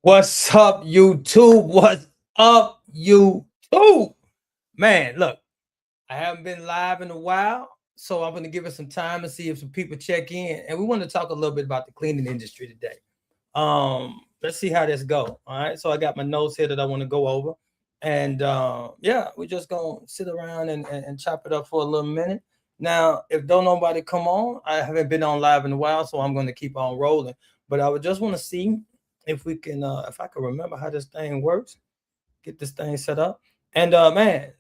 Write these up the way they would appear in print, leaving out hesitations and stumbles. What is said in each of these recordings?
What's up, YouTube? What's up, YouTube? Man, look, I haven't been live in a while, so I'm going to give it some time and see if some people check in. And we want to talk a little bit about the cleaning industry today. Let's see how this go. All right, so I got my notes here that I want to go over, and yeah, we're just gonna sit around and chop it up for a little minute. Now, if don't nobody come on, I haven't been on live in a while, so I'm going to keep on rolling. But I would just want to see if we can, if I can remember how this thing works, get this thing set up. And man,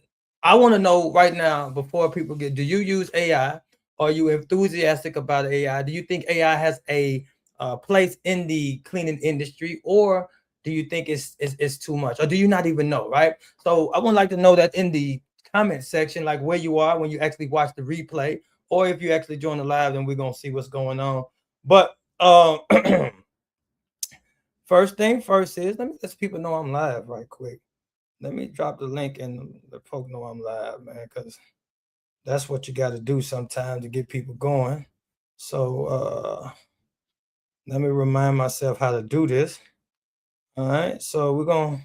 I want to know right now before people get, do you use AI? Are you enthusiastic about AI? Do you think AI has a place in the cleaning industry, or do you think it's too much, or do you not even know? Right. So I would like to know that in the comment section, like where you are when you actually watch the replay, or if you actually join the live, then we're gonna see what's going on. But first thing first is let me let people know I'm live right quick. Let me drop the link and the folk know I'm live, man, because that's what you got to do sometimes to get people going. So let me remind myself how to do this. All right, so we're gonna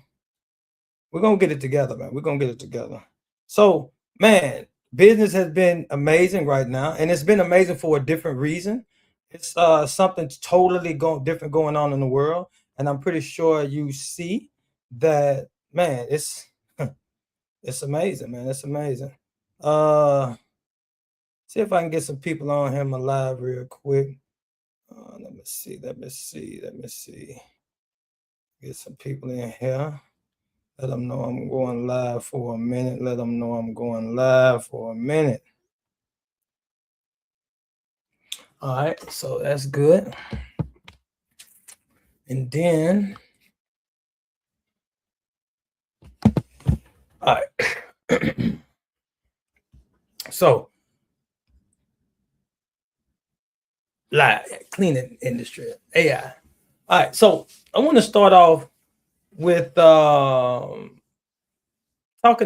get it together, man. We're gonna get it together. So, man, business has been amazing right now, and it's been amazing for a different reason. It's something totally different going on in the world, and I'm pretty sure you see that, man. It's amazing, man. It's amazing. Uh, See if I can get some people on here my live real quick. Let me see. Let me see. Let me see. Get some people in here. Let them know I'm going live for a minute. Let them know I'm going live for a minute. All right, so that's good. And then, all right. So, live cleaning industry, AI. All right, so I want to start off with talking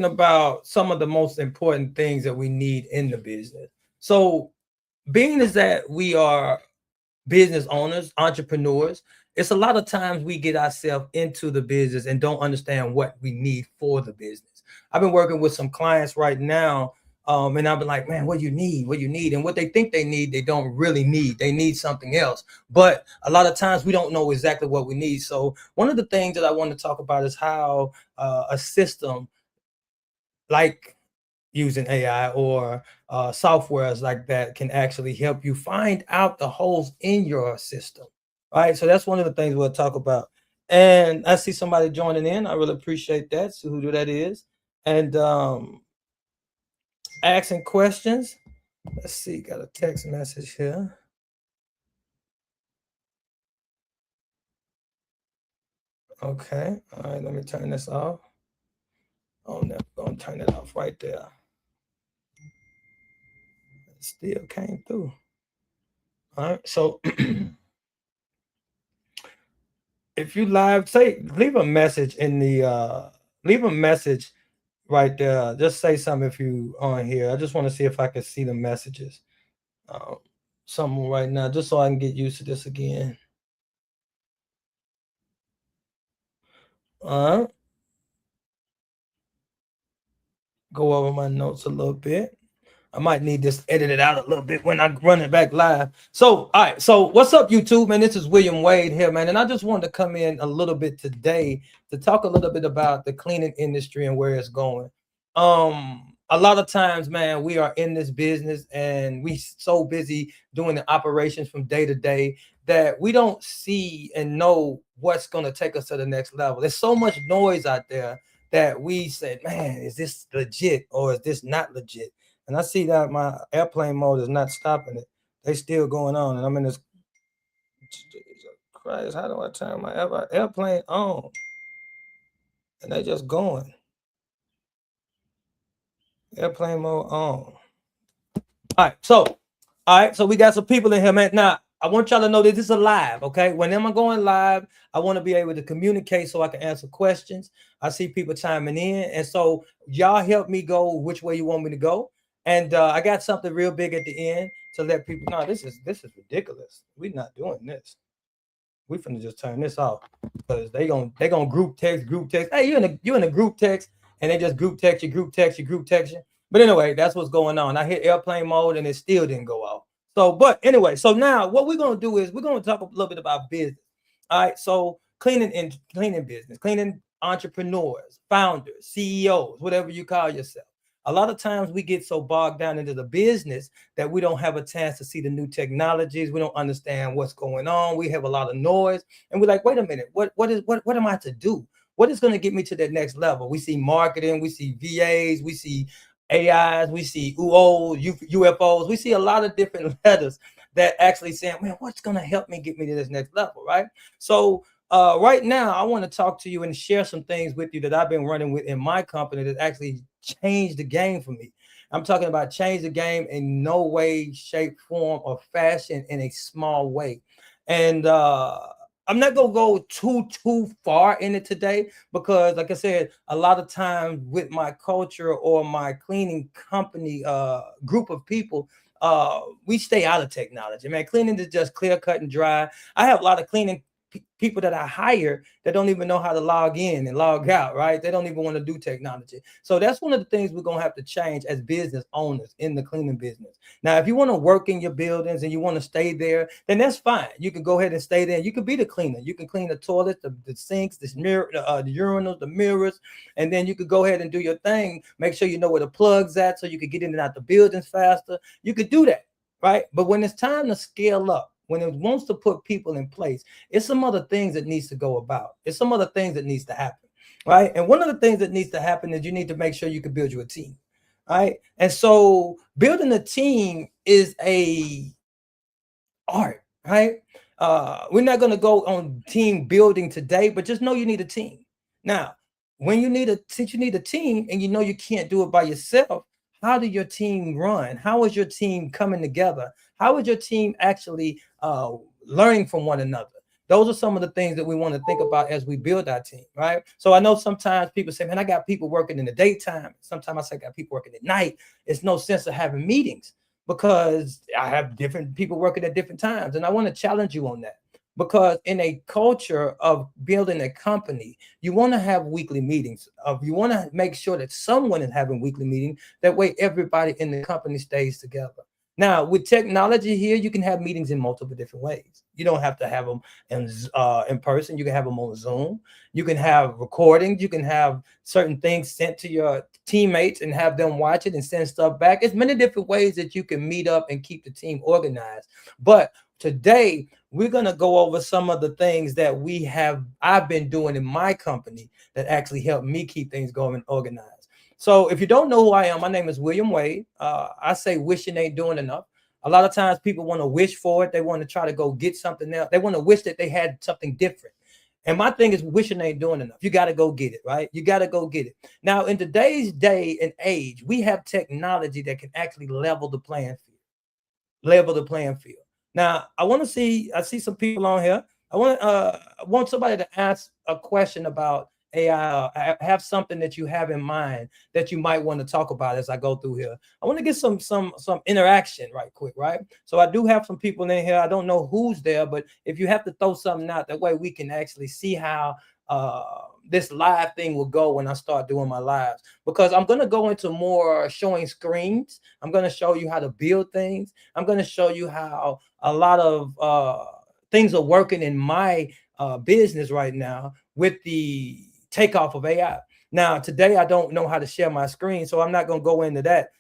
about some of the most important things that we need in the business. So, being is that we are business owners, entrepreneurs, it's a lot of times we get ourselves into the business and don't understand what we need for the business. I've been working with some clients right now, and I've been like, man, what do you need? What do you need? And what they think they need, they don't really need. They need something else. But a lot of times we don't know exactly what we need. So one of the things that I want to talk about is how a system like using AI or softwares like that can actually help you find out the holes in your system. Right. So that's one of the things we'll talk about. And I see somebody joining in. I really appreciate that. So who that is. And asking questions. Let's see, got a text message here. Okay. All right, let me turn this off. Oh, no, I'm gonna turn it off right there. It still came through. All right, so if you live, say leave a message in the leave a message right there. Just say something if you on here. I just want to see if I can see the messages. Um, Something right now, just so I can get used to this again. All right. Go over my notes a little bit. I might need this edited out a little bit when I run it back live. So, all right. So, what's up, YouTube, man? This is William Wade here, man. And I just wanted to come in a little bit today to talk a little bit about the cleaning industry and where it's going. A lot of times, man, we are in this business and we so busy doing the operations from day to day that we don't see and know what's going to take us to the next level. There's so much noise out there that we said, man, is this legit or is this not legit? And I see that my airplane mode is not stopping it. They still going on, and I'm in this. Jesus Christ, how do I turn my airplane on? And they just going. Airplane mode on. All right, so we got some people in here, man. Now I want y'all to know that this is a live, okay? When am I going live? I want to be able to communicate so I can answer questions. I see people chiming in, and so y'all help me go which way you want me to go. And I got something real big at the end to let people know. This is ridiculous. We're not doing this. We finna just turn this off because they gonna group text. Hey, you in a group text, and they just group text you. But anyway, that's what's going on. I hit airplane mode and it still didn't go off. So, but anyway, so now what we're gonna do is we're gonna talk a little bit about business. All right, so cleaning business, cleaning entrepreneurs, founders, CEOs, whatever you call yourself. A lot of times we get so bogged down into the business that we don't have a chance to see the new technologies. We don't understand what's going on. We have a lot of noise, and we're like, wait a minute, what am I to do? What is going to get me to that next level? We see marketing, we see VAs, we see AIs, we see UOs, UFOs. We see a lot of different letters that actually saying, man, what's going to help me get me to this next level, right? So right now, I want to talk to you and share some things with you that I've been running with in my company that actually changed the game for me. I'm talking about change the game in no way, shape, form, or fashion in a small way. And I'm not gonna go too far in it today because, like I said, a lot of times with my culture or my cleaning company group of people, we stay out of technology. Man, cleaning is just clear, cut, and dry. I have a lot of cleaning people that I hire that don't even know how to log in and log out, right? They don't even want to do technology. So that's one of the things we're going to have to change as business owners in the cleaning business. Now, if you want to work in your buildings and you want to stay there, then that's fine. You can go ahead and stay there. You can be the cleaner. You can clean the toilets, the sinks, the urinals, the mirrors, and then you could go ahead and do your thing. Make sure you know where the plug's at so you can get in and out the buildings faster. You could do that, right? But when it's time to scale up, when it wants to put people in place, it's some other things that needs to go about. It's some other things that needs to happen, right? And one of the things that needs to happen is you need to make sure you can build you a team, right? And so building a team is a art, right? We're not going to go on team building today, but just know you need a team. Now, since you need a team and you know you can't do it by yourself, how do your team run? How is your team coming together? How is your team actually learning from one another? Those are some of the things that we want to think about as we build our team, right? So I know sometimes people say, man, I got people working in the daytime. Sometimes I say I got people working at night. It's no sense of having meetings because I have different people working at different times. And I want to challenge you on that because in a culture of building a company, you want to have weekly meetings. You want to make sure that someone is having weekly meetings. That way, everybody in the company stays together. Now, with technology here, you can have meetings in multiple different ways. You don't have to have them in person. You can have them on Zoom. You can have recordings. You can have certain things sent to your teammates and have them watch it and send stuff back. It's many different ways that you can meet up and keep the team organized. But today, we're going to go over some of the things that I've been doing in my company that actually help me keep things going and organized. So if you don't know who I am, my name is William Wade. I say wishing ain't doing enough. A lot of times people want to wish for it. They want to try to go get something else. They want to wish that they had something different. And my thing is wishing ain't doing enough. You got to go get it, right? You got to go get it. Now, in today's day and age, we have technology that can actually level the playing field. Level the playing field. Now, I see some people on here. I want somebody to ask a question about AI. Have something that you have in mind that you might want to talk about as I go through here. I want to get some interaction right quick, right? So I do have some people in here. I don't know who's there, but if you have to throw something out, that way we can actually see how this live thing will go when I start doing my lives, because I'm going to go into more showing screens. I'm going to show you how to build things. I'm going to show you how a lot of things are working in my business right now with the takeoff of AI. Now, today, I don't know how to share my screen, so I'm not going to go into that,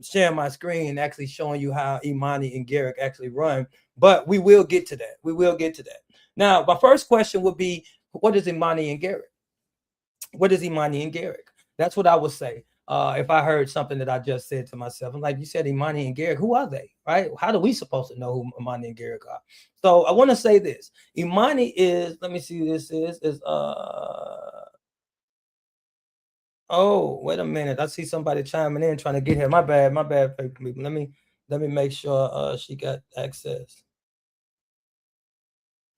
sharing my screen and actually showing you how Imani and Garrick actually run, but we will get to that. We will get to that. Now, my first question would be, what is Imani and Garrick? What is Imani and Garrick? That's what I would say. If I heard something that I just said to myself, I'm like, you said Imani and Garrick, who are they, right? How do we supposed to know who Imani and Garrick are? So I want to say this. Imani is, let me see who this is oh, wait a minute. I see somebody chiming in trying to get here. My bad, people. Let me make sure she got access.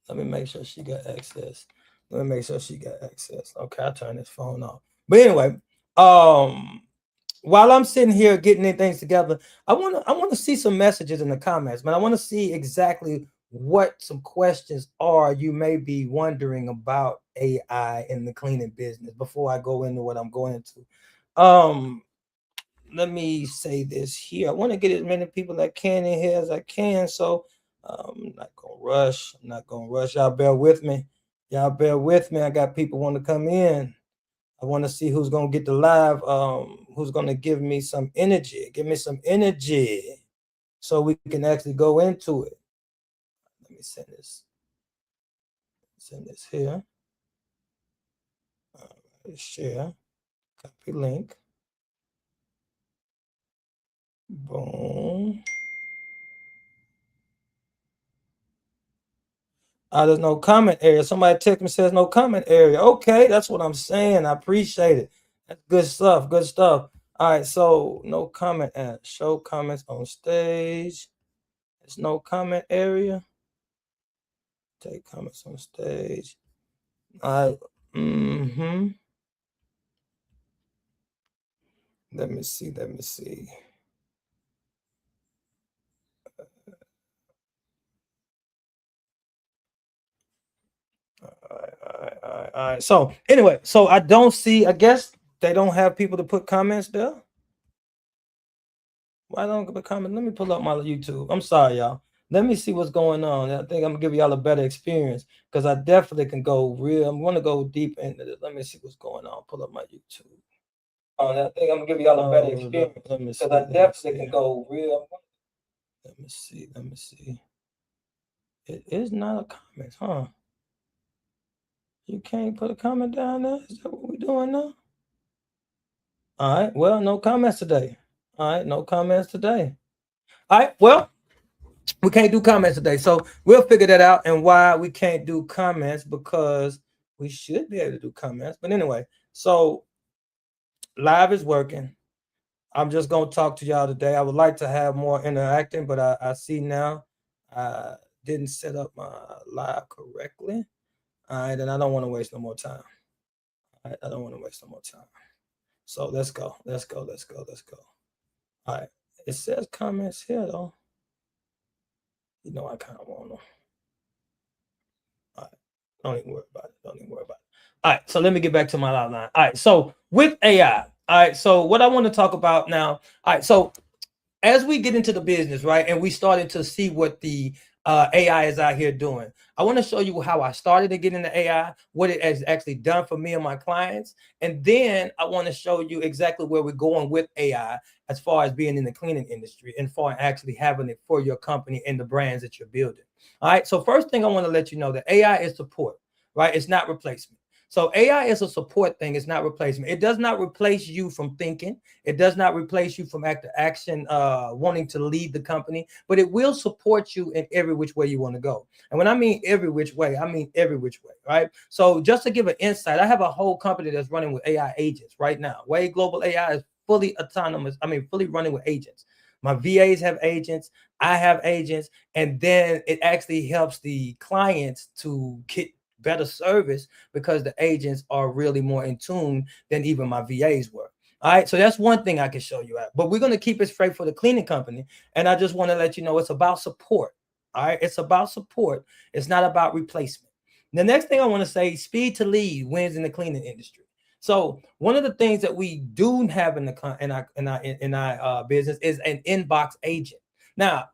Let me make sure she got access. Let me make sure she got access. Okay, I'll turn this phone off. But anyway, while I'm sitting here getting things together, I want to see some messages in the comments, man. I want to see exactly what some questions are you may be wondering about AI in the cleaning business before I go into what I'm going into. Let me say this here. I want to get as many people that can in here as I can. So I'm not gonna rush. I'm not gonna rush. Y'all bear with me. Y'all bear with me. I got people want to come in. I want to see who's gonna get the live. Who's gonna give me some energy? Give me some energy so we can actually go into it. Let me send this. Send this here. Share. Copy link. Boom. There's no comment area. Somebody text me says no comment area. Okay, that's what I'm saying. I appreciate it. That's good stuff. Good stuff. All right, so no comment area. Show comments on stage. There's no comment area. Take comments on stage. All right. Let me see. Let me see. All right. So anyway, so I don't see. I guess they don't have people to put comments there. Why don't put comment? Let me pull up my YouTube. I'm sorry, y'all. Let me see what's going on. I think I'm gonna give y'all a better experience because I definitely can go real. I'm gonna go deep into this. Let me see what's going on. Pull up my YouTube. I think I'm gonna give y'all a better experience because I definitely can go real. Let me see. Let me see. It is not a comment, huh? You can't put a comment down there. Is that what we're doing now? All right. Well, no comments today. All right. No comments today. All right. Well, we can't do comments today. So we'll figure that out and why we can't do comments because we should be able to do comments. But anyway, so live is working. I'm just going to talk to y'all today. I would like to have more interacting, but I see now I didn't set up my live correctly. All right. And I don't want to waste no more time. All right. I don't want to waste no more time. So let's go. Let's go. Let's go. Let's go. All right. It says comments here, though. You know, I kind of want them. All right. Don't even worry about it. Don't even worry about it. All right. So let me get back to my outline. All right. So with AI, all right. So what I want to talk about now. All right. So as we get into the business, right, and we started to see what the AI is out here doing, I want to show you how I started to get into AI, what it has actually done for me and my clients, and then I want to show you exactly where we're going with AI as far as being in the cleaning industry and for actually having it for your company and the brands that you're building. All right. So first thing I want to let you know that AI is support, right? It's not replacement. So AI is a support thing. It's not replacement. It does not replace you from thinking. It does not replace you from action, wanting to lead the company, but it will support you in every which way you want to go. And when I mean every which way, I mean every which way, right? So just to give an insight, I have a whole company that's running with AI agents right now. W.A.D.E Global AI is fully autonomous. I mean, fully running with agents. My VAs have agents. I have agents. And then it actually helps the clients to get better service because the agents are really more in tune than even my VAs were. All right, so that's one thing I can show you at, but we're going to keep it straight for the cleaning company. And I just want to let you know it's about support. All right, it's about support. It's not about replacement. The next thing I want to say, speed to lead wins in the cleaning industry. So one of the things that we do have in our business is an inbox agent. Now,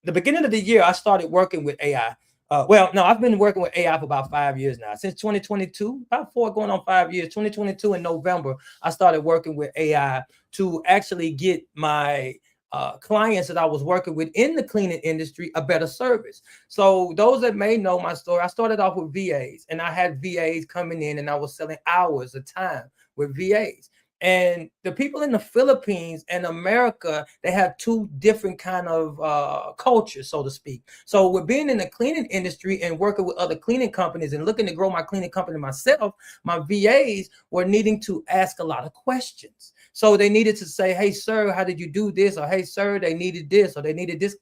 the beginning of the year, I started working with AI. Well, no, I've been working with AI for about 5 years now. Since 2022, about 4 going on 5 years. 2022 in November, I started working with AI to actually get my clients that I was working with in the cleaning industry a better service. So those that may know my story, I started off with VAs, and I had VAs coming in, and I was selling hours of time with VAs. And the people in the Philippines and America, they have two different kind of cultures, so to speak. So with being in the cleaning industry and working with other cleaning companies and looking to grow my cleaning company myself, my VAs were needing to ask a lot of questions. So they needed to say, hey, sir, how did you do this? Or hey, sir, they needed this, or they needed this,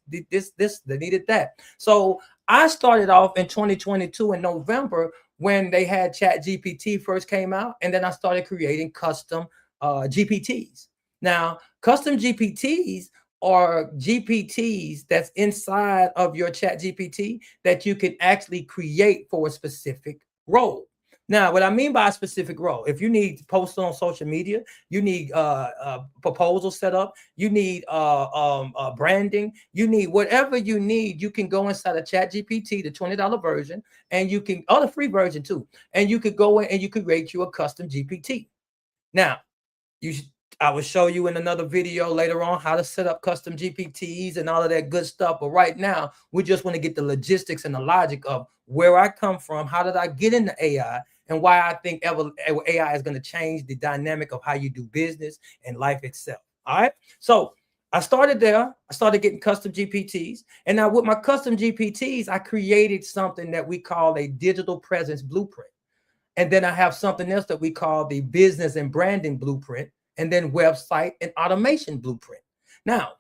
they needed that. So I started off in 2022 in November when they had Chat GPT first came out, and then I started creating custom GPTs. Now, custom GPTs are GPTs that's inside of your chat GPT that you can actually create for a specific role. Now, what I mean by a specific role, if you need to post on social media, you need proposal set up, you need branding, you need whatever you need, you can go inside of chat GPT, the $20 version, and you can, or the free version too, and you could go in and you could create you a custom GPT. Now, you I will show you in another video later on how to set up custom GPTs and all of that good stuff. But right now, we just want to get the logistics and the logic of where I come from, how did I get into AI, and why I think AI is going to change the dynamic of how you do business and life itself. All right. So I started there. I started getting custom GPTs. And now with my custom GPTs, I created something that we call a digital presence blueprint. And then I have something else that we call the business and branding blueprint, and then website and automation blueprint. Now,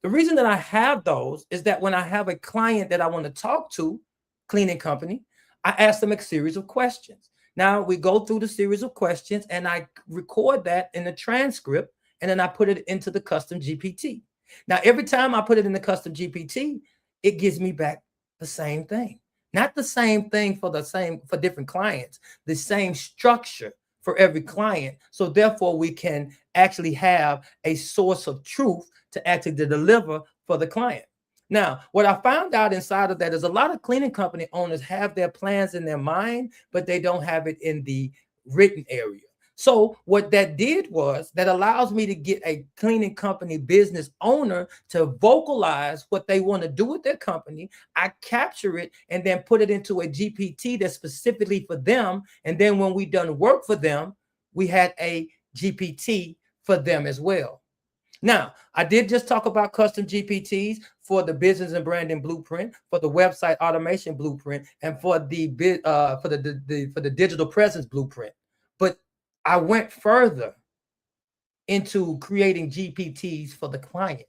the reason that I have those is that when I have a client that I want to talk to, cleaning company, I ask them a series of questions. Now we go through the series of questions and I record that in the transcript, and then I put it into the custom GPT. Now, every time I put it in the custom GPT, it gives me back the same thing. Not the same thing for different clients, the same structure for every client. So therefore, we can actually have a source of truth to actually deliver for the client. Now, what I found out inside of that is a lot of cleaning company owners have their plans in their mind, but they don't have it in the written area. So what that did was that allows me to get a cleaning company business owner to vocalize what they want to do with their company. I capture it and then put it into a GPT that's specifically for them. And then when we done work for them, we had a GPT for them as well. Now, I did just talk about custom GPTs for the business and branding blueprint, for the website automation blueprint, and for the digital presence blueprint. But I went further into creating GPTs for the client.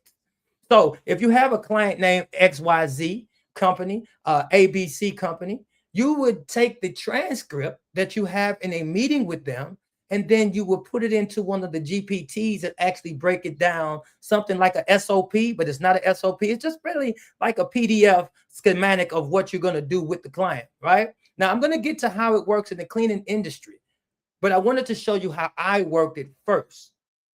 So if you have a client named XYZ company, ABC company, you would take the transcript that you have in a meeting with them, and then you will put it into one of the GPTs that actually break it down, something like a SOP, but it's not a SOP. It's just really like a PDF schematic of what you're going to do with the client, right? Now, I'm going to get to how it works in the cleaning industry, but I wanted to show you how I worked it first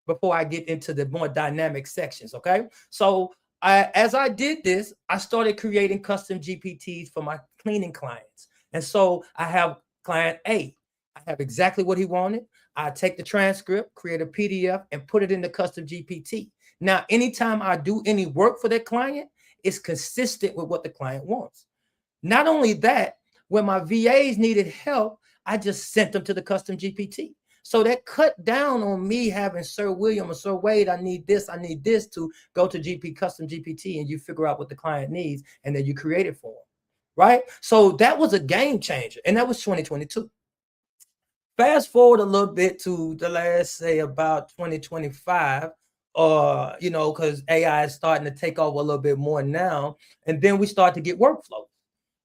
before I get into the more dynamic sections, okay? So as I did this, I started creating custom GPTs for my cleaning clients. And so I have client A. I have exactly what he wanted. I take the transcript, create a PDF, and put it in the custom GPT. Now, anytime I do any work for that client, it's consistent with what the client wants. Not only that, when my VAs needed help, I just sent them to the custom GPT. So that cut down on me having Sir William or Sir Wade, I need this to go to GP custom GPT, and you figure out what the client needs, and then you create it for them, right? So that was a game changer, and that was 2022. Fast forward a little bit to the last, say, about 2025, because AI is starting to take over a little bit more now, and then we start to get workflows.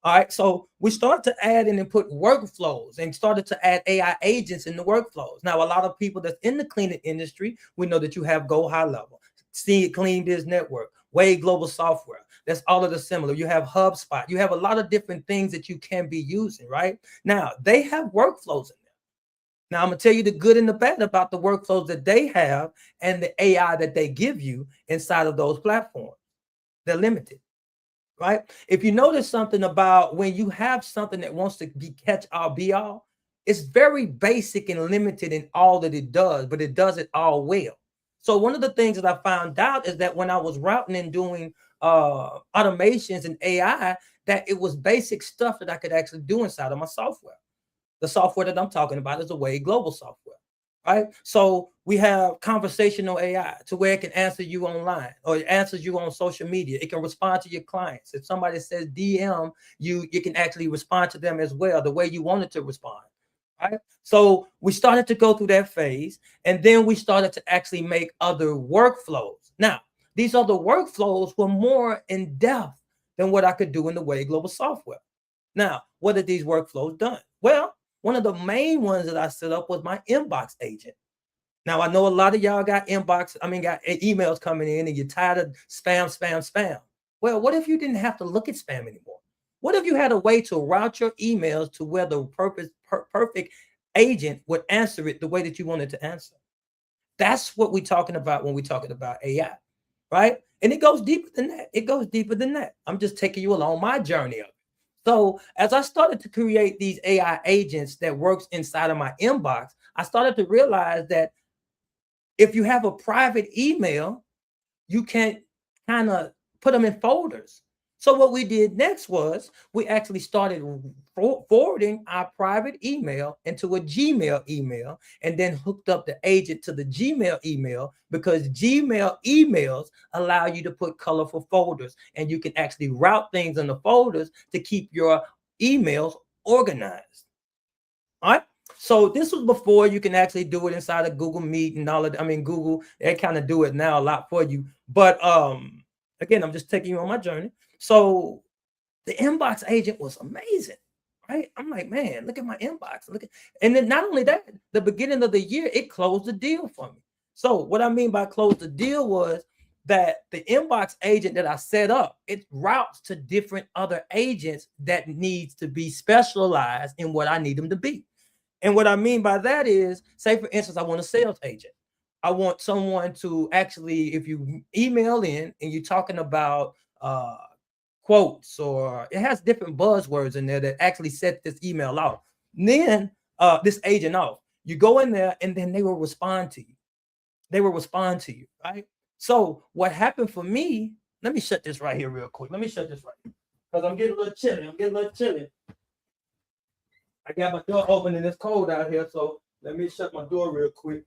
All right, so we start to add in and put workflows and started to add AI agents in the workflows. Now, a lot of people that's in the cleaning industry, we know that you have Go High Level, See Clean Biz Network, W.A.D.E Global Software. That's all of the similar. You have HubSpot. You have a lot of different things that you can be using, right? Now, they have workflows in there. Now, I'm going to tell you the good and the bad about the workflows that they have and the AI that they give you inside of those platforms. They're limited. Right? If you notice something about when you have something that wants to be catch all be all, it's very basic and limited in all that it does, but it does it all well. So one of the things that I found out is that when I was routing and doing automations and AI, that it was basic stuff that I could actually do inside of my software. The software that I'm talking about is the W.A.D.E Global software. Right? So we have conversational AI to where it can answer you online or it answers you on social media. It can respond to your clients. If somebody says DM you, you can actually respond to them as well, the way you wanted to respond. Right? So we started to go through that phase, and then we started to actually make other workflows. Now, these other workflows were more in depth than what I could do in the W.A.D.E Global software. Now, what are these workflows done? Well, one of the main ones that I set up was my inbox agent. Now I know a lot of y'all got got emails coming in, and you're tired of spam, spam, spam. Well, what if you didn't have to look at spam anymore? What if you had a way to route your emails to where the perfect agent would answer it the way that you wanted to answer? That's what we're talking about when we're talking about AI, right? And it goes deeper than that. It goes deeper than that. I'm just taking you along my journey of it. So as I started to create these AI agents that works inside of my inbox, I started to realize that if you have a private email, you can kind of put them in folders. So what we did next was we actually started forwarding our private email into a Gmail email, and then hooked up the agent to the Gmail email, because Gmail emails allow you to put colorful folders, and you can actually route things in the folders to keep your emails organized. All right. So this was before you can actually do it inside of Google Meet and all of. Google, they kind of do it now a lot for you. But again, I'm just taking you on my journey. So the inbox agent was amazing, right? I'm like, man, look at my inbox. Look at, and then not only that, the beginning of the year, it closed the deal for me. So what I mean by close the deal was that the inbox agent that I set up, it routes to different other agents that needs to be specialized in what I need them to be. And what I mean by that is, say for instance, I want a sales agent. I want someone to actually, if you email in and you're talking about quotes, or it has different buzzwords in there that actually set this email off, then this agent off. You go in there and then they will respond to you. They will respond to you, right? So what happened for me, let me shut this right here real quick. Let me shut this right here. Because I'm getting a little chilly. I'm getting a little chilly. I got my door open and it's cold out here, so let me shut my door real quick.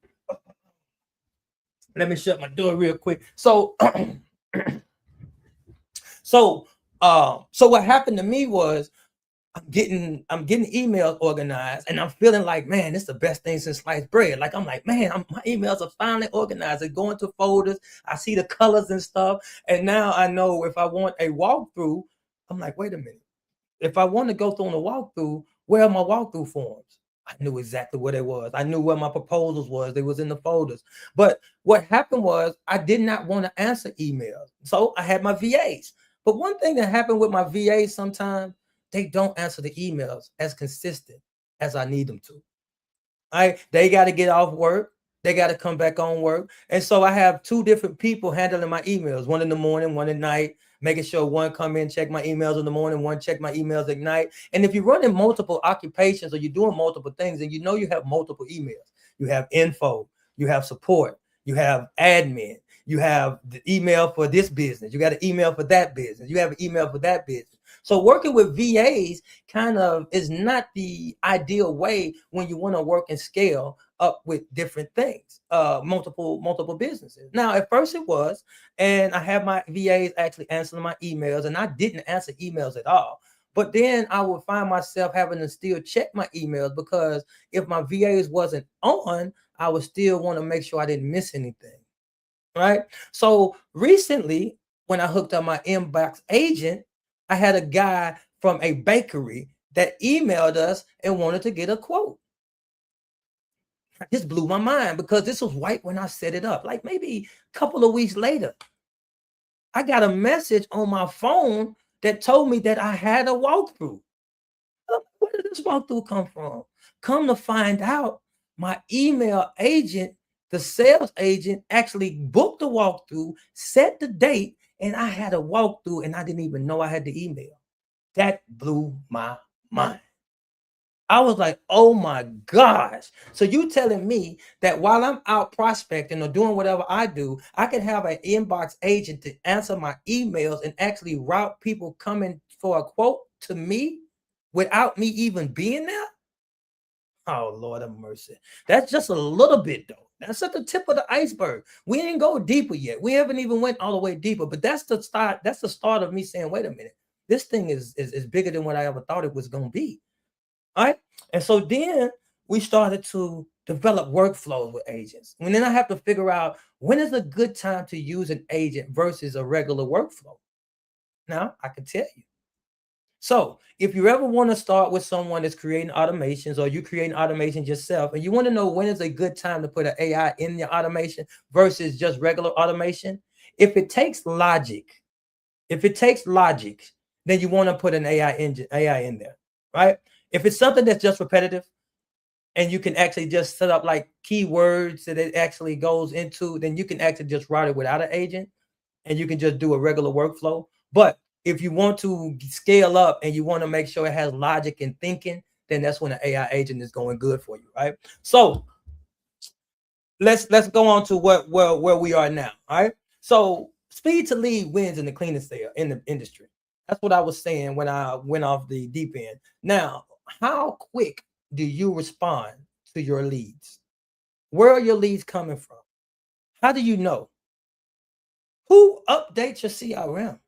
Let me shut my door real quick. So, so what happened to me was I'm getting emails organized, and I'm feeling like, man, it's the best thing since sliced bread. Like I'm like, man, my emails are finally organized. They're going to folders. I see the colors and stuff, and now I know if I want a walkthrough, I'm like, wait a minute. If I want to go through on a walkthrough, where are my walkthrough forms? I knew exactly what it was. I knew where my proposals was. They was in the folders. But what happened was I did not want to answer emails. So I had my VAs. But one thing that happened with my VAs sometimes, they don't answer the emails as consistent as I need them to. They got to get off work. They got to come back on work. And so I have two different people handling my emails, one in the morning, one at night, making sure one come in, check my emails in the morning, one check my emails at night. And if you're running multiple occupations or you're doing multiple things, and you know you have multiple emails, you have info, you have support, you have admin, you have the email for this business, you got an email for that business, you have an email for that business. So working with VAs kind of is not the ideal way when you want to work and scale up with different things, multiple businesses. Now, at first it was, and I have my VAs actually answering my emails, and I didn't answer emails at all. But then I would find myself having to still check my emails, because if my VAs wasn't on, I would still want to make sure I didn't miss anything. Right. So recently, when I hooked up my inbox agent, I had a guy from a bakery that emailed us and wanted to get a quote. This blew my mind, because this was right when I set it up. Like maybe a couple of weeks later, I got a message on my phone that told me that I had a walkthrough. Where did this walkthrough come from? Come to find out, my email agent, the sales agent, actually booked the walkthrough, set the date, and I had a walkthrough, and I didn't even know I had the email. That blew my mind. I was like, oh my gosh. So you telling me that while I'm out prospecting or doing whatever I do, I can have an inbox agent to answer my emails and actually route people coming for a quote to me without me even being there? Oh, Lord have mercy. That's just a little bit though. That's at the tip of the iceberg. We ain't go deeper yet. We haven't even went all the way deeper, but that's the start. That's the start of me saying, wait a minute, this thing is bigger than what I ever thought it was going to be. All right. And so then we started to develop workflows with agents. And then I have to figure out, when is a good time to use an agent versus a regular workflow. Now I can tell you. So if you ever want to start with someone that's creating automations, or you creating automations yourself, and you want to know when is a good time to put an AI in your automation versus just regular automation, if it takes logic, if it takes logic, then you want to put an AI in there, right? If it's something that's just repetitive and you can actually just set up like keywords that it actually goes into, then you can actually just write it without an agent and you can just do a regular workflow. But if you want to scale up and you want to make sure it has logic and thinking, then that's when an AI agent is going good for you, right? So let's go on to where we are now. All right. So speed to lead wins in the cleaning sale in the industry. That's what I was saying when I went off the deep end. Now, how quick do you respond to your leads? Where are your leads coming from? How do you know? Who updates your CRM?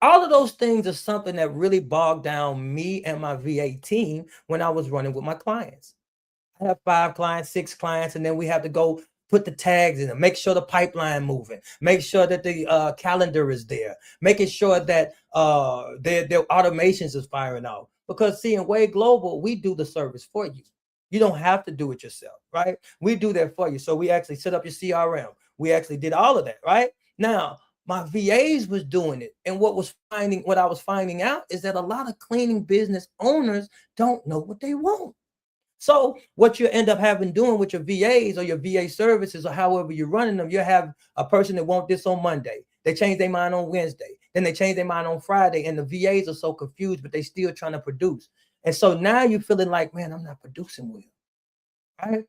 All of those things are something that really bogged down me and my VA team when I was running with my clients. I have 5 clients, 6 clients, and then we have to go put the tags in them, make sure the pipeline moving, make sure that the calendar is there, making sure that their automations is firing out. Because see, in W.A.D.E Global, we do the service for you. You don't have to do it yourself, right? We do that for you. So we actually set up your CRM. We actually did all of that, right? Now, my VAs was doing it. And what I was finding out is that a lot of cleaning business owners don't know what they want. So what you end up having doing with your VAs or your VA services or however you're running them, you have a person that want this on Monday. They change their mind on Wednesday. Then they change their mind on Friday. And the VAs are so confused, but they still trying to produce. And so now you're feeling like, man, I'm not producing well, right?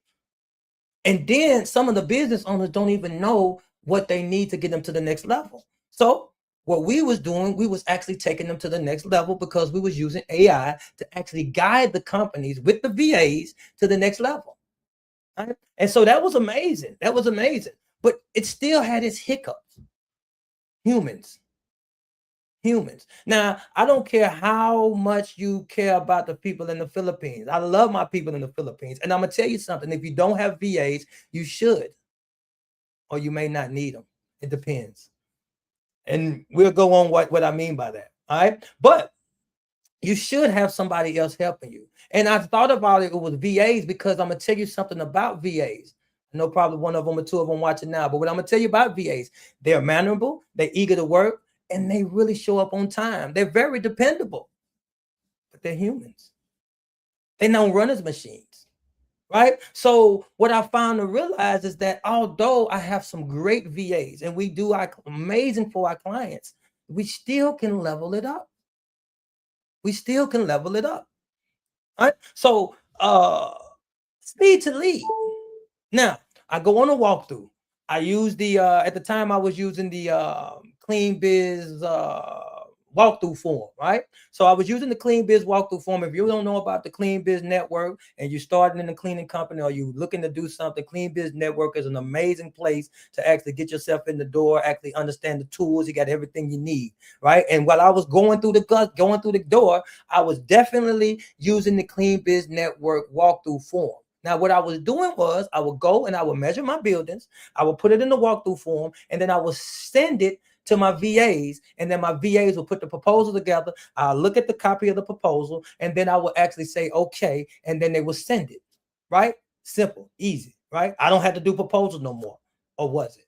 And then some of the business owners don't even know what they need to get them to the next level. So what we was doing, we was actually taking them to the next level because we was using AI to actually guide the companies with the VAs to the next level. Right? And so that was amazing. That was amazing. But it still had its hiccups. Humans. Now, I don't care how much you care about the people in the Philippines. I love my people in the Philippines. And I'm going to tell you something. If you don't have VAs, you should, or you may not need them. It depends. And we'll go on what I mean by that. All right. But you should have somebody else helping you. And I thought about it with VAs because I'm going to tell you something about VAs. I know probably one of them or 2 of them watching now. But what I'm going to tell you about VAs, they're mannerable, they're eager to work, and they really show up on time. They're very dependable, but they're humans. They don't run as machines, right? So what I found to realize is that although I have some great VAs and we do amazing for our clients, we still can level it up. We still can level it up. All right. So speed to lead. Now I go on a walkthrough. I use the at the time I was using the Clean Biz walkthrough form, right? So I was using the Clean Biz walkthrough form. If you don't know about the Clean Biz Network and you're starting in a cleaning company or you looking to do something, Clean Biz Network is an amazing place to actually get yourself in the door, actually understand the tools. You got everything you need, right? And while I was going through the door, I was definitely using the Clean Biz Network walkthrough form. Now, what I was doing was I would go and I would measure my buildings. I would put it in the walkthrough form, and then I would send it to my VAs, and then my VAs will put the proposal together. I'll look at the copy of the proposal, and then I will actually say, okay, and then they will send it, right? Simple, easy, right? I don't have to do proposals no more, or was it?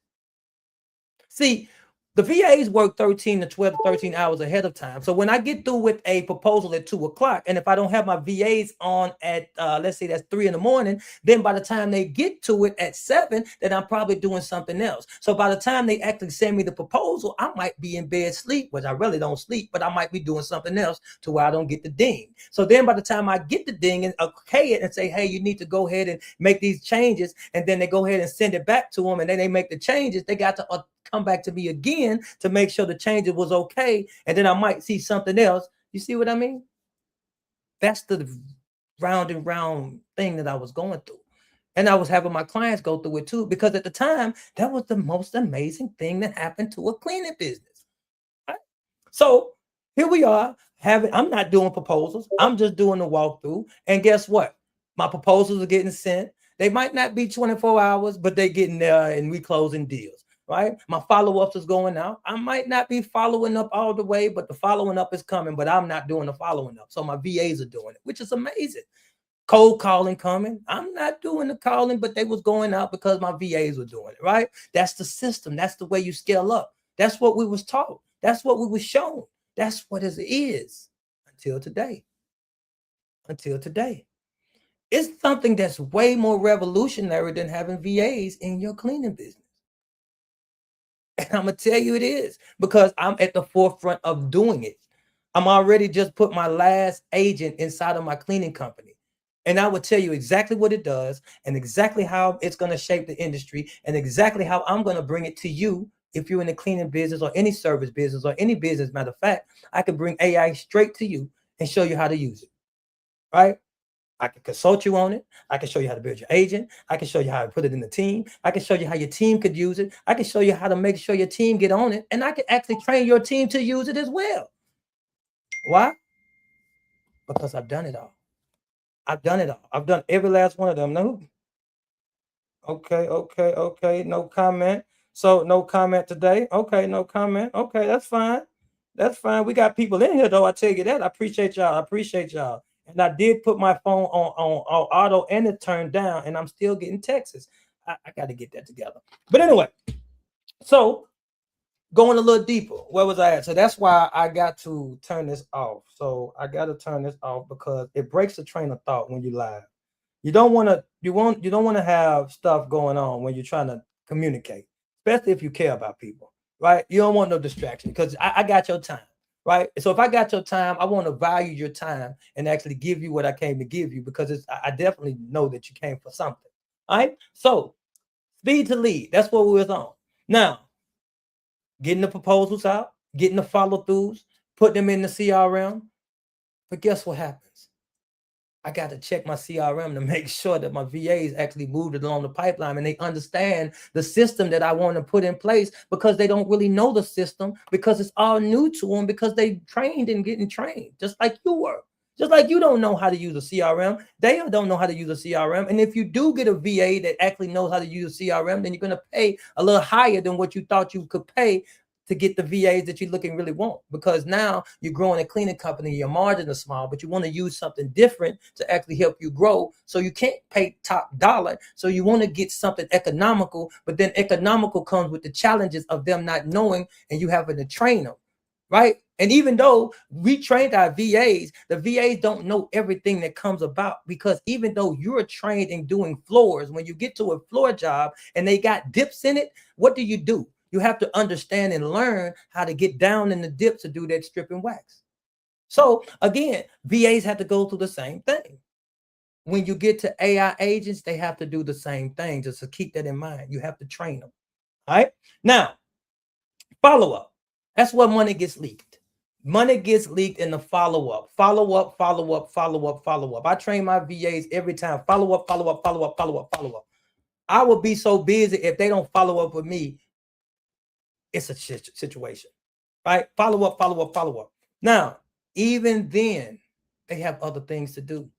See, the VAs work 13 to 12 to 13 hours ahead of time. So when I get through with a proposal at 2 o'clock, and if I don't have my VAs on at, let's say that's 3 in the morning, then by the time they get to it at 7, then I'm probably doing something else. So by the time they actually send me the proposal, I might be in bed sleep, which I really don't sleep, but I might be doing something else to where I don't get the ding. So then by the time I get the ding and okay it and say, hey, you need to go ahead and make these changes, and then they go ahead and send it back to them, and then they make the changes, they got to come back to me again to make sure the change was okay, and then I might see something else. You see what I mean? That's the round and round thing that I was going through. And I was having my clients go through it too, because at the time, that was the most amazing thing that happened to a cleaning business. Right? So here we are. I'm not doing proposals. I'm just doing the walkthrough. And guess what? My proposals are getting sent. They might not be 24 hours, but they're getting there and we closing deals. right? My follow-ups is going out. I might not be following up all the way, but the following up is coming, but I'm not doing the following up. So my VAs are doing it, which is amazing. Cold calling coming. I'm not doing the calling, but they was going out because my VAs were doing it, right? That's the system. That's the way you scale up. That's what we was taught. That's what we was shown. That's what it is until today. Until today. It's something that's way more revolutionary than having VAs in your cleaning business. And I'm gonna tell you it is because I'm at the forefront of doing it. I'm already just put my last agent inside of my cleaning company. And I will tell you exactly what it does and exactly how it's going to shape the industry and exactly how I'm going to bring it to you if you're in the cleaning business or any service business or any business. Matter of fact, I can bring AI straight to you and show you how to use it, right? I can consult you on it. I can show you how to build your agent. I can show you how to put it in the team. I can show you how your team could use it. I can show you how to make sure your team get on it. And I can actually train your team to use it as well. Why? Because I've done it all. I've done it all. I've done every last one of them. No. Okay. No comment. So no comment today. Okay, no comment. Okay, that's fine. That's fine. We got people in here though. I tell you that. I appreciate y'all. I appreciate y'all. And I did put my phone on auto and it turned down, and I'm still getting texts. I got to get that together. But anyway, so going a little deeper, where was I at? So that's why I got to turn this off. So I got to turn this off because it breaks the train of thought when you live. You don't want to you don't want to have stuff going on when you're trying to communicate, especially if you care about people, right? You don't want no distraction because I got your time, right? So if I got your time, I want to value your time and actually give you what I came to give you because I definitely know that you came for something. All right. So speed to lead. That's what we was on. Now, getting the proposals out, getting the follow-throughs, putting them in the CRM. But guess what happens? I got to check my CRM to make sure that my VAs actually moved it along the pipeline and they understand the system that I want to put in place because they don't really know the system because it's all new to them because they trained and getting trained just like you were. Just like you don't know how to use a CRM, they don't know how to use a CRM. And if you do get a VA that actually knows how to use a CRM, then you're going to pay a little higher than what you thought you could pay to get the VAs that you're looking really want, because now you're growing a cleaning company, your margin is small, but you want to use something different to actually help you grow. So you can't pay top dollar. So you want to get something economical, but then economical comes with the challenges of them not knowing and you having to train them, right? And even though we trained our VAs, the VAs don't know everything that comes about because even though you're trained in doing floors, when you get to a floor job and they got dips in it, what do? You have to understand and learn how to get down in the dips to do that strip and wax. So again, VAs have to go through the same thing. When you get to AI agents, they have to do the same thing. Just to keep that in mind. You have to train them. All right. Now, follow up. That's where money gets leaked. Money gets leaked in the follow up. Follow up, follow up, follow up, follow up. I train my VAs every time. Follow up, follow up, follow up, follow up, follow up. I will be so busy if they don't follow up with me. It's a situation, right? Follow up, follow up, follow up. Now, even then, they have other things to do.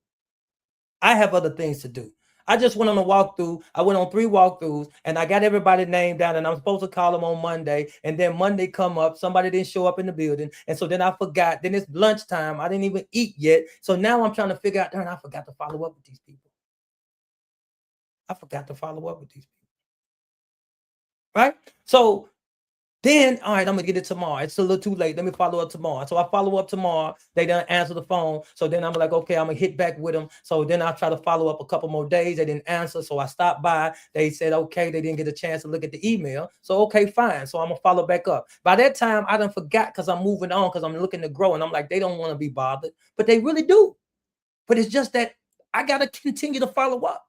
I have other things to do. I just went on a walkthrough. I went on 3 walkthroughs and I got everybody's name down and I'm supposed to call them on Monday. And then Monday come up, somebody didn't show up in the building. And so then I forgot. Then it's lunchtime. I didn't even eat yet. So now I'm trying to figure out, darn, I forgot to follow up with these people. I forgot to follow up with these people. Right? So then, all right, I'm gonna get it tomorrow. It's a little too late. Let me follow up tomorrow. So I follow up tomorrow. They don't answer the phone. So then I'm like, okay, I'm gonna hit back with them. So then I try to follow up a couple more days. They didn't answer. So I stopped by. They said, okay, they didn't get a chance to look at the email. So okay, fine. So I'm gonna follow back up. By that time, I done forgot because I'm moving on because I'm looking to grow. And I'm like, they don't want to be bothered, but they really do. But it's just that I gotta continue to follow up.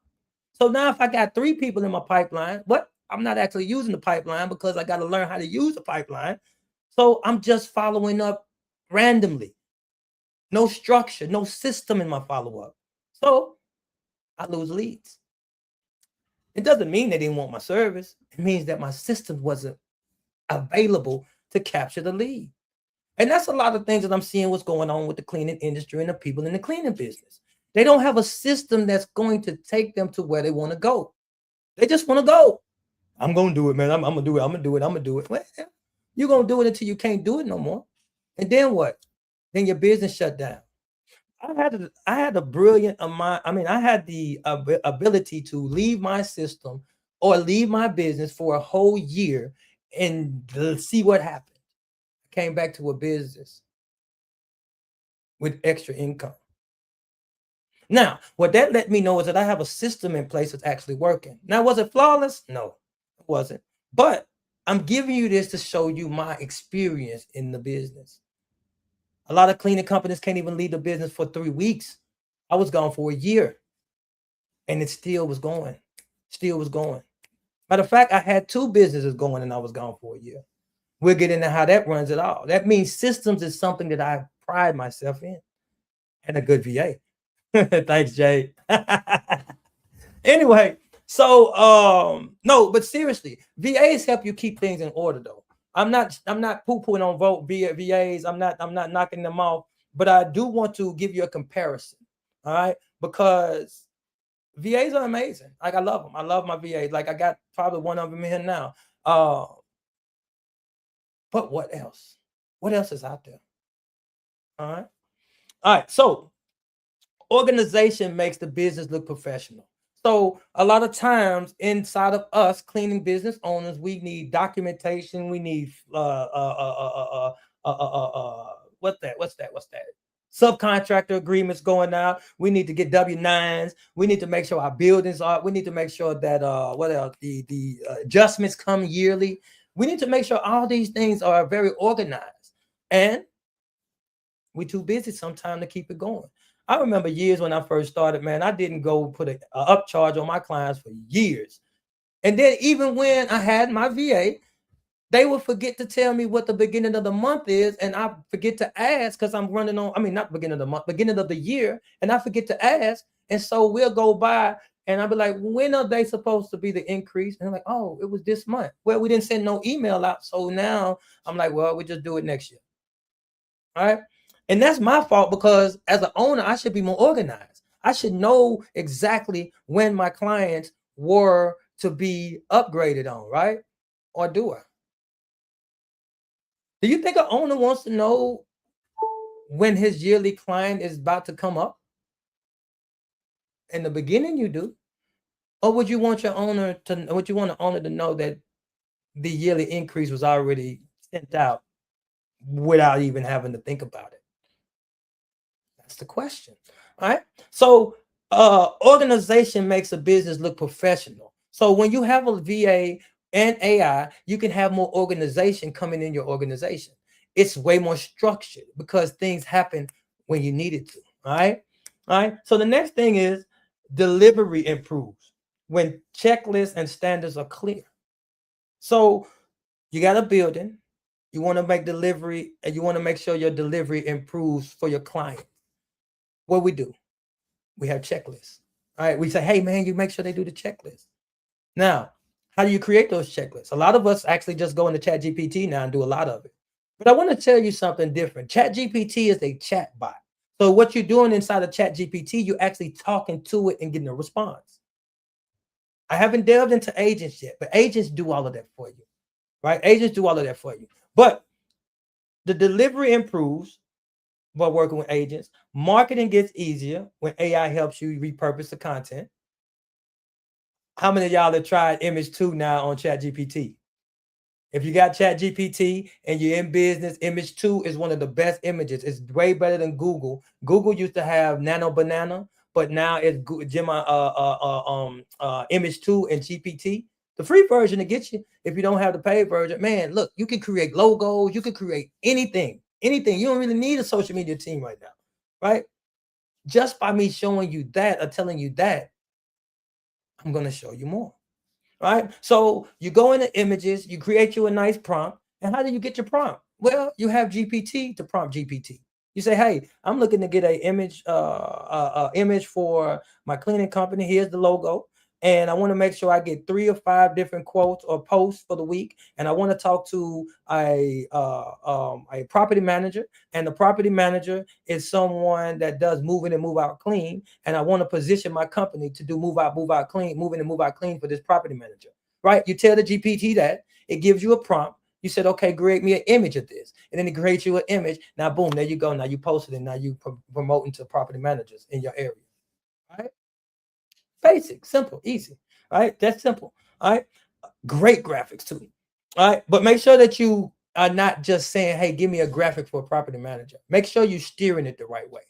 So now if I got 3 people in my pipeline, what? I'm not actually using the pipeline because I got to learn how to use the pipeline. So I'm just following up randomly. No structure, no system in my follow-up. So I lose leads. It doesn't mean they didn't want my service. It means that my system wasn't available to capture the lead. And that's a lot of things that I'm seeing what's going on with the cleaning industry and the people in the cleaning business. They don't have a system that's going to take them to where they want to go. They just want to go. I'm gonna do it, man. I'm gonna do it. I'm gonna do it. I'm gonna do it. Well, you're gonna do it until you can't do it no more. And then what? Then your business shut down. I had a brilliant amount. I mean, I had the ability to leave my system or leave my business for a whole year and see what happened. I came back to a business with extra income. Now, what that let me know is that I have a system in place that's actually working. Now, was it flawless? No, it wasn't. But I'm giving you this to show you my experience in the business. A lot of cleaning companies can't even leave the business for 3 weeks. I was gone for a year and it still was going. Still was going. Matter of fact, I had 2 businesses going and I was gone for a year. We'll get into how that runs it all. That means systems is something that I pride myself in and a good VA. Thanks, Jay. Anyway, so no, but seriously, VAs help you keep things in order though. I'm not poo-pooing on VAs. I'm not knocking them off, but I do want to give you a comparison. All right, because VAs are amazing. Like I love them. I love my VAs. Like I got probably one of them here now. But what else? What else is out there? All right. All right. So organization makes the business look professional. So a lot of times inside of us cleaning business owners, we need documentation. We need what's that? Subcontractor agreements going out. We need to get W-9s. We need to make sure our buildings are. We need to make sure that what else? The adjustments come yearly. We need to make sure all these things are very organized, and we too busy sometimes to keep it going. I remember years when I first started, man, I didn't go put a upcharge on my clients for years. And then even when I had my VA, they would forget to tell me what the beginning of the month is, and I forget to ask because I'm running on. I mean, not beginning of the month, beginning of the year, and I forget to ask, and so we'll go by, and I'll be like, when are they supposed to be the increase? And I'm like, oh, it was this month. Well, we didn't send no email out, so now I'm like, well, we just do it next year. All right. And that's my fault because as an owner, I should be more organized. I should know exactly when my clients were to be upgraded on, right? Or do I? Do you think an owner wants to know when his yearly client is about to come up? In the beginning, you do. Or would you want the owner to know that the yearly increase was already sent out without even having to think about it? That's the question. All right. So organization makes a business look professional. So when you have a VA and AI, you can have more organization coming in your organization. It's way more structured because things happen when you need it to. All right. All right. So the next thing is delivery improves when checklists and standards are clear. So you got a building, you want to make delivery, and you want to make sure your delivery improves for your client. What we do? We have checklists. All right. We say, hey man, you make sure they do the checklist. Now, how do you create those checklists? A lot of us actually just go into Chat GPT now and do a lot of it. But I want to tell you something different. Chat GPT is a chat bot. So what you're doing inside of Chat GPT, you're actually talking to it and getting a response. I haven't delved into agents yet, but agents do all of that for you, right? Agents do all of that for you. But the delivery improves by working with agents. Marketing gets easier when AI helps you repurpose the content. How many of y'all have tried Image 2 now on Chat GPT? If you got Chat GPT and you're in business, Image 2 is one of the best images. It's way better than Google. Google used to have Nano Banana, but now it's Image 2 and GPT. The free version to get you if you don't have the paid version. Man, look, you can create logos, you can create anything. Anything. You don't really need a social media team right now, right? Just by me showing you that or telling you that, I'm going to show you more. Right? So you go into images, you create you a nice prompt. And how do you get your prompt? Well, you have GPT to prompt GPT. You say, hey, I'm looking to get an image for my cleaning company. Here's the logo. And I want to make sure I get 3 or 5 different quotes or posts for the week. And I want to talk to a property manager. And the property manager is someone that does move in and move out clean. And I want to position my company to do move out clean, move in and move out clean for this property manager. right? You tell the GPT that, it gives you a prompt. You said, okay, create me an image of this. And then it creates you an image. Now, boom, there you go. Now you posted it. Now you promoting to property managers in your area. Right? Basic, simple, easy. All right. That's simple. All right. Great graphics too. All right. But make sure that you are not just saying, hey, give me a graphic for a property manager. Make sure you're steering it the right way.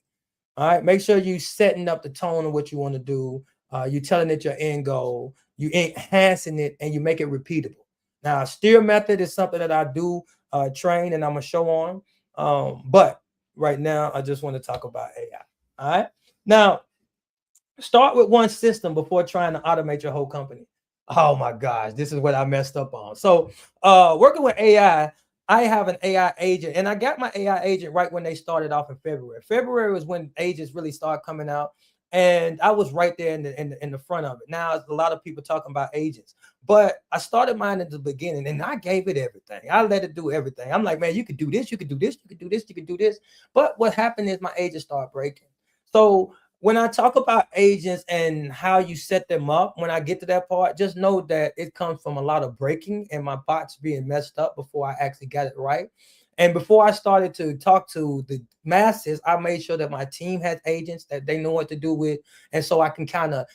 All right. Make sure you setting up the tone of what you want to do. You telling it your end goal. You enhancing it and you make it repeatable. Now, steer method is something that I do train and I'm gonna show on. But right now, I just want to talk about AI. All right. Now, start with one system before trying to automate your whole company. Oh my gosh, this is what I messed up on. So, working with AI, I have an AI agent, and I got my AI agent right when they started off in February. February was when agents really started coming out, and I was right there in the front of it. Now, a lot of people talking about agents, but I started mine at the beginning, and I gave it everything. I let it do everything. I'm like, man, you could do this, you could do this, you could do this, you could do this. But what happened is my agent started breaking. So when I talk about agents and how you set them up, when I get to that part, just know that it comes from a lot of breaking and my bots being messed up before I actually got it right. And before I started to talk to the masses, I made sure that my team has agents that they know what to do with. And so I can kind of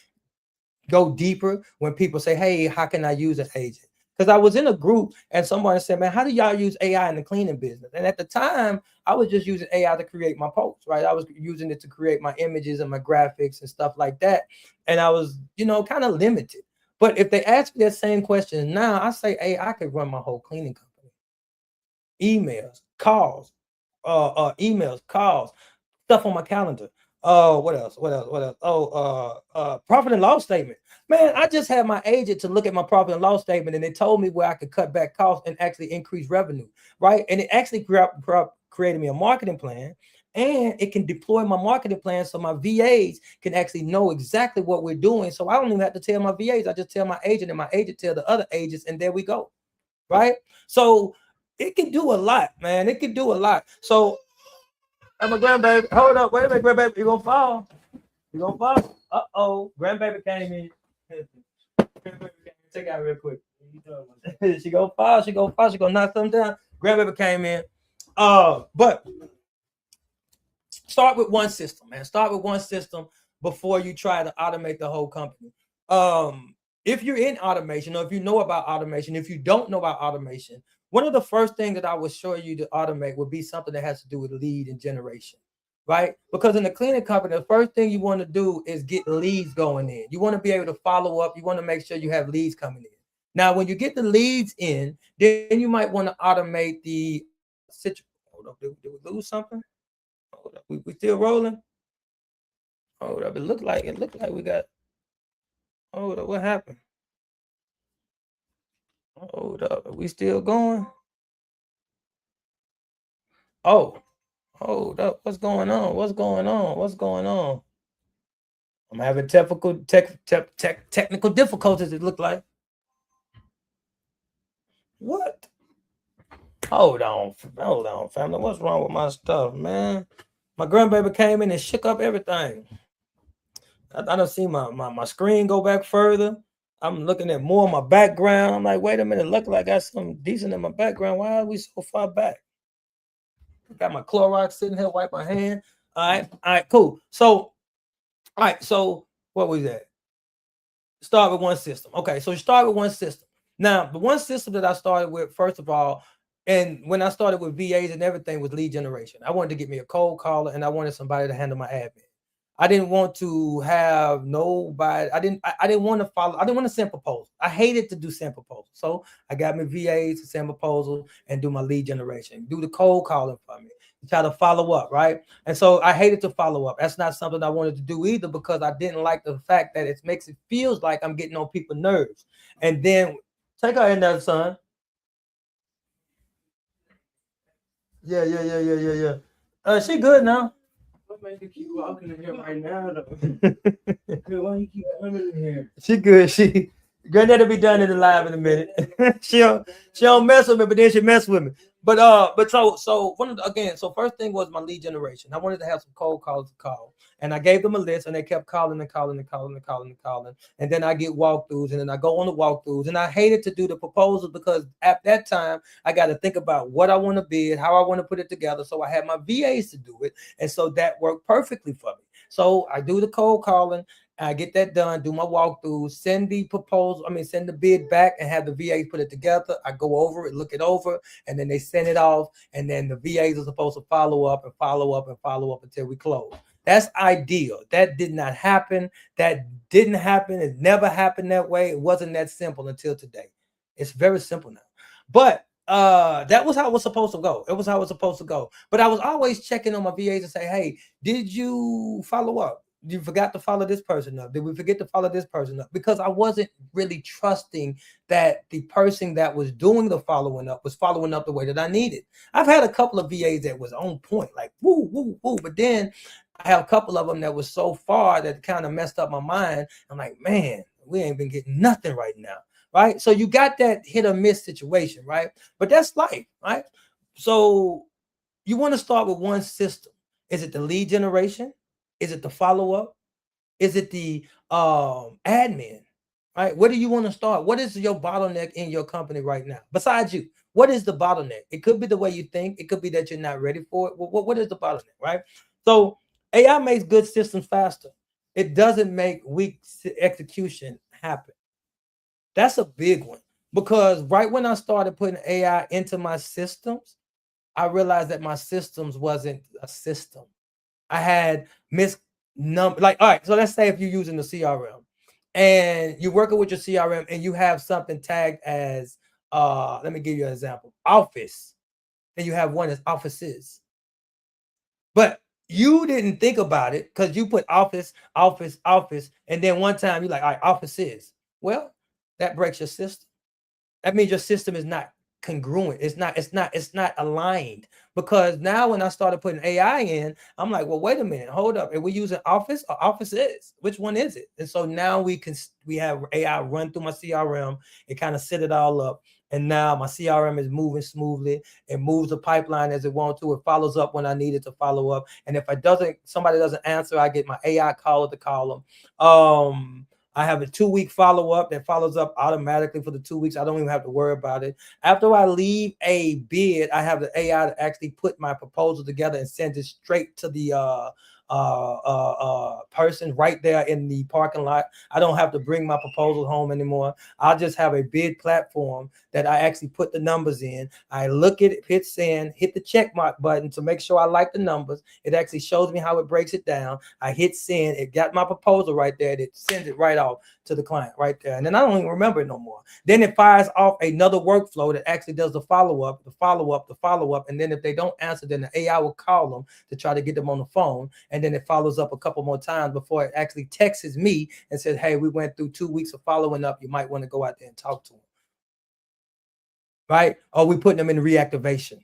go deeper when people say, hey, how can I use an agent? Because I was in a group and someone said, man, how do y'all use AI in the cleaning business? And at the time, I was just using AI to create my posts, right? I was using it to create my images and my graphics and stuff like that. And I was, kind of limited. But if they ask me that same question now, I say, hey, I could run my whole cleaning company. Emails, calls, emails, calls, stuff on my calendar. Oh, what else? What else? What else? Oh, profit and loss statement. Man, I just had my agent to look at my profit and loss statement, and they told me where I could cut back costs and actually increase revenue, right? And it actually created me a marketing plan, and it can deploy my marketing plan so my VAs can actually know exactly what we're doing. So I don't even have to tell my VAs. I just tell my agent, and my agent tell the other agents, and there we go, right? So it can do a lot, man. It can do a lot. So I'm a grandbaby. Hold up, wait a minute, grandbaby. You gonna fall? You gonna fall? Uh-oh, grandbaby came in. Grandbaby came in. Take out real quick. She gonna fall. She gonna fall. She gonna knock something down. Grandbaby came in. But start with one system, man. Start with one system before you try to automate the whole company. If you're in automation, or if you know about automation, if you don't know about automation, one of the first things that I would show you to automate would be something that has to do with lead and generation, right? Because in the cleaning company, the first thing you want to do is get leads going in. You want to be able to follow up. You want to make sure you have leads coming in. Now, when you get the leads in, then you might want to automate the situation. Hold up, did we lose something? Hold up, we still rolling? Hold up, it looked like we got. Hold up, what happened? Hold up, are we still going? Oh, hold up, what's going on? What's going on? What's going on? I'm having technical difficulties. It looked like. What? Hold on, family. What's wrong with my stuff, man? My grandbaby came in and shook up everything. I don't see my screen go back further. I'm looking at more of my background. I'm like, wait a minute, look like I got something decent in my background. Why are we so far back? Got my Clorox sitting here, wipe my hand. All right, cool. So, all right, so what was that? Start with one system. Okay, so you start with one system. Now, the one system that I started with, first of all, and when I started with VAs and everything, was lead generation. I wanted to get me a cold caller, and I wanted somebody to handle my admin. I didn't want to have nobody. I didn't want to follow. I didn't want to send proposals. I hated to do send proposals. So I got my VAs to send proposals and do my lead generation, do the cold calling for me, try to follow up, right? And so I hated to follow up. That's not something I wanted to do either, because I didn't like the fact that it makes it feels like I'm getting on people's nerves. And then take her in there, son. Yeah. She good now. What made you keep walking in here right now, though? Why you keep coming in here? She good. She granddad'll be done in the live in a minute. she don't mess with me, but then she mess with me. But one of the, again, so first thing was my lead generation. I wanted to have some cold calls to call, and I gave them a list, and they kept calling and calling and calling and calling and calling, and then I get walkthroughs, and then I go on the walkthroughs, and I hated to do the proposals because at that time I got to think about what I want to bid, how I want to put it together. So I had my VAs to do it, and so that worked perfectly for me. So I do the cold calling. I get that done, do my walkthrough, send the proposal, send the bid back and have the VAs put it together. I go over it, look it over, and then they send it off. And then the VAs are supposed to follow up and follow up and follow up until we close. That's ideal. That did not happen. That didn't happen. It never happened that way. It wasn't that simple until today. It's very simple now. But that was how it was supposed to go. It was how it was supposed to go. But I was always checking on my VAs and say, hey, did you follow up? You forgot to follow this person up. Did we forget to follow this person up? Because I wasn't really trusting that the person that was doing the following up was following up the way that I needed. I've had a couple of VAs that was on point, like woo, woo, woo. But then I have a couple of them that was so far that kind of messed up my mind. I'm like, man, we ain't been getting nothing right now. Right. So you got that hit or miss situation, right? But that's life, right? So you want to start with one system. Is it the lead generation? Is it the follow-up? Is it the admin? Right? Where do you want to start? What is your bottleneck in your company right now? Besides you, what is the bottleneck? It could be the way you think. It could be that you're not ready for it. What is the bottleneck, right? So AI makes good systems faster. It doesn't make weak execution happen. That's a big one because right when I started putting AI into my systems, I realized that my systems wasn't a system. I had missed number. Like, all right, so let's say if you're using the CRM and you're working with your CRM and you have something tagged as let me give you an example, office, and you have one as offices. But you didn't think about it because you put office, office, office, and then one time you're like, all right, offices. Well, that breaks your system. That means your system is not congruent. It's not aligned. Because now when I started putting AI in, I'm like, well, wait a minute, hold up. Are we using office or offices? Which one is it? And so now we have AI run through my CRM. It kind of set it all up. And now my CRM is moving smoothly. It moves the pipeline as it wants to. It follows up when I need it to follow up. And if somebody doesn't answer, I get my AI caller to call them. I have a 2-week follow-up that follows up automatically for the 2 weeks. I don't even have to worry about it. After I leave a bid, I have the AI to actually put my proposal together and send it straight to the person right there in the parking lot. I don't have to bring my proposal home anymore. I'll just have a bid platform that I actually put the numbers in. I look at it, hit send, hit the check mark button to make sure I like the numbers. It actually shows me how it breaks it down. I hit send, it got my proposal right there. It sends it right off to the client right there. And then I don't even remember it no more. Then it fires off another workflow that actually does the follow-up, the follow-up, the follow-up. And then if they don't answer, then the AI will call them to try to get them on the phone. And then it follows up a couple more times before it actually texts me and says, hey, we went through 2 weeks of following up. You might want to go out there and talk to them. Right? Or we putting them in reactivation.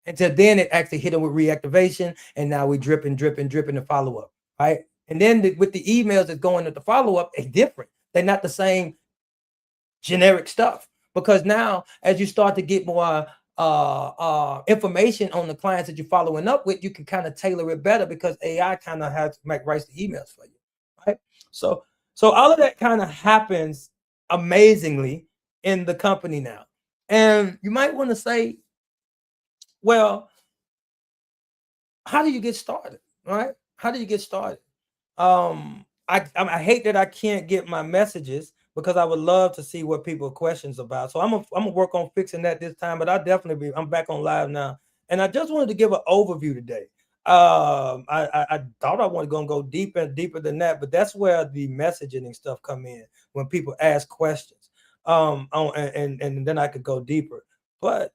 Until then, it actually hit them with reactivation. And now we dripping the follow-up. Right? And then with the emails that's going with the follow-up, it's different. They're not the same generic stuff. Because now, as you start to get more information on the clients that you're following up with, you can kind of tailor it better because AI kind of has to writes the emails for you, right? So all of that kind of happens amazingly in the company now. And you might want to say, well, how do you get started, right? How do you get started? I hate that I can't get my messages because I would love to see what people questions about. So I'm gonna work on fixing that this time. But I'm back on live now, and I just wanted to give an overview today. I thought I was gonna go deeper than that, but that's where the messaging and stuff come in when people ask questions. And then I could go deeper. But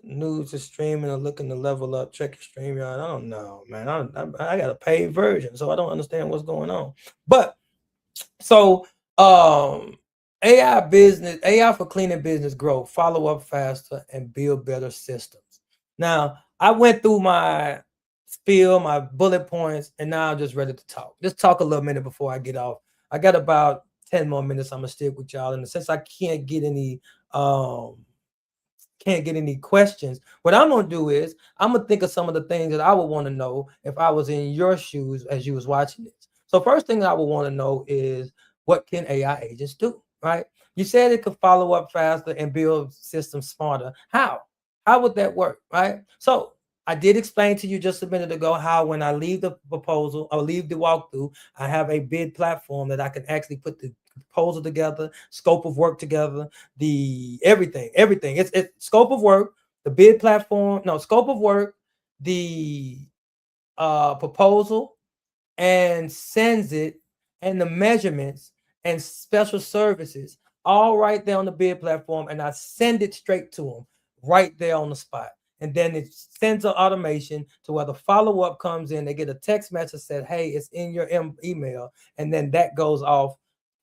news is streaming or looking to level up, check your StreamYard. I don't know, man. I got a paid version, so I don't understand what's going on. But so AI for cleaning business growth, follow up faster, and build better systems. Now, I went through my spiel, my bullet points, and now I'm just ready to talk. Just talk a little minute before I get off. I got about 10 more minutes. I'm gonna stick with y'all. And since I can't get any can't get any questions. What I'm gonna do is I'm gonna think of some of the things that I would want to know if I was in your shoes as you was watching this. So first thing I would want to know is, what can AI agents do? Right? You said it could follow up faster and build systems smarter. How? How would that work? Right? So I did explain to you just a minute ago how when I leave the proposal or leave the walkthrough, I have a bid platform that I can actually put the proposal together, scope of work together, the everything. It's scope of work, the bid platform, no scope of work, the proposal, and sends it, and the measurements and special services all right there on the bid platform, and I send it straight to them right there on the spot. And then it sends an automation to where the follow-up comes in. They get a text message that, hey, it's in your email, and then that goes off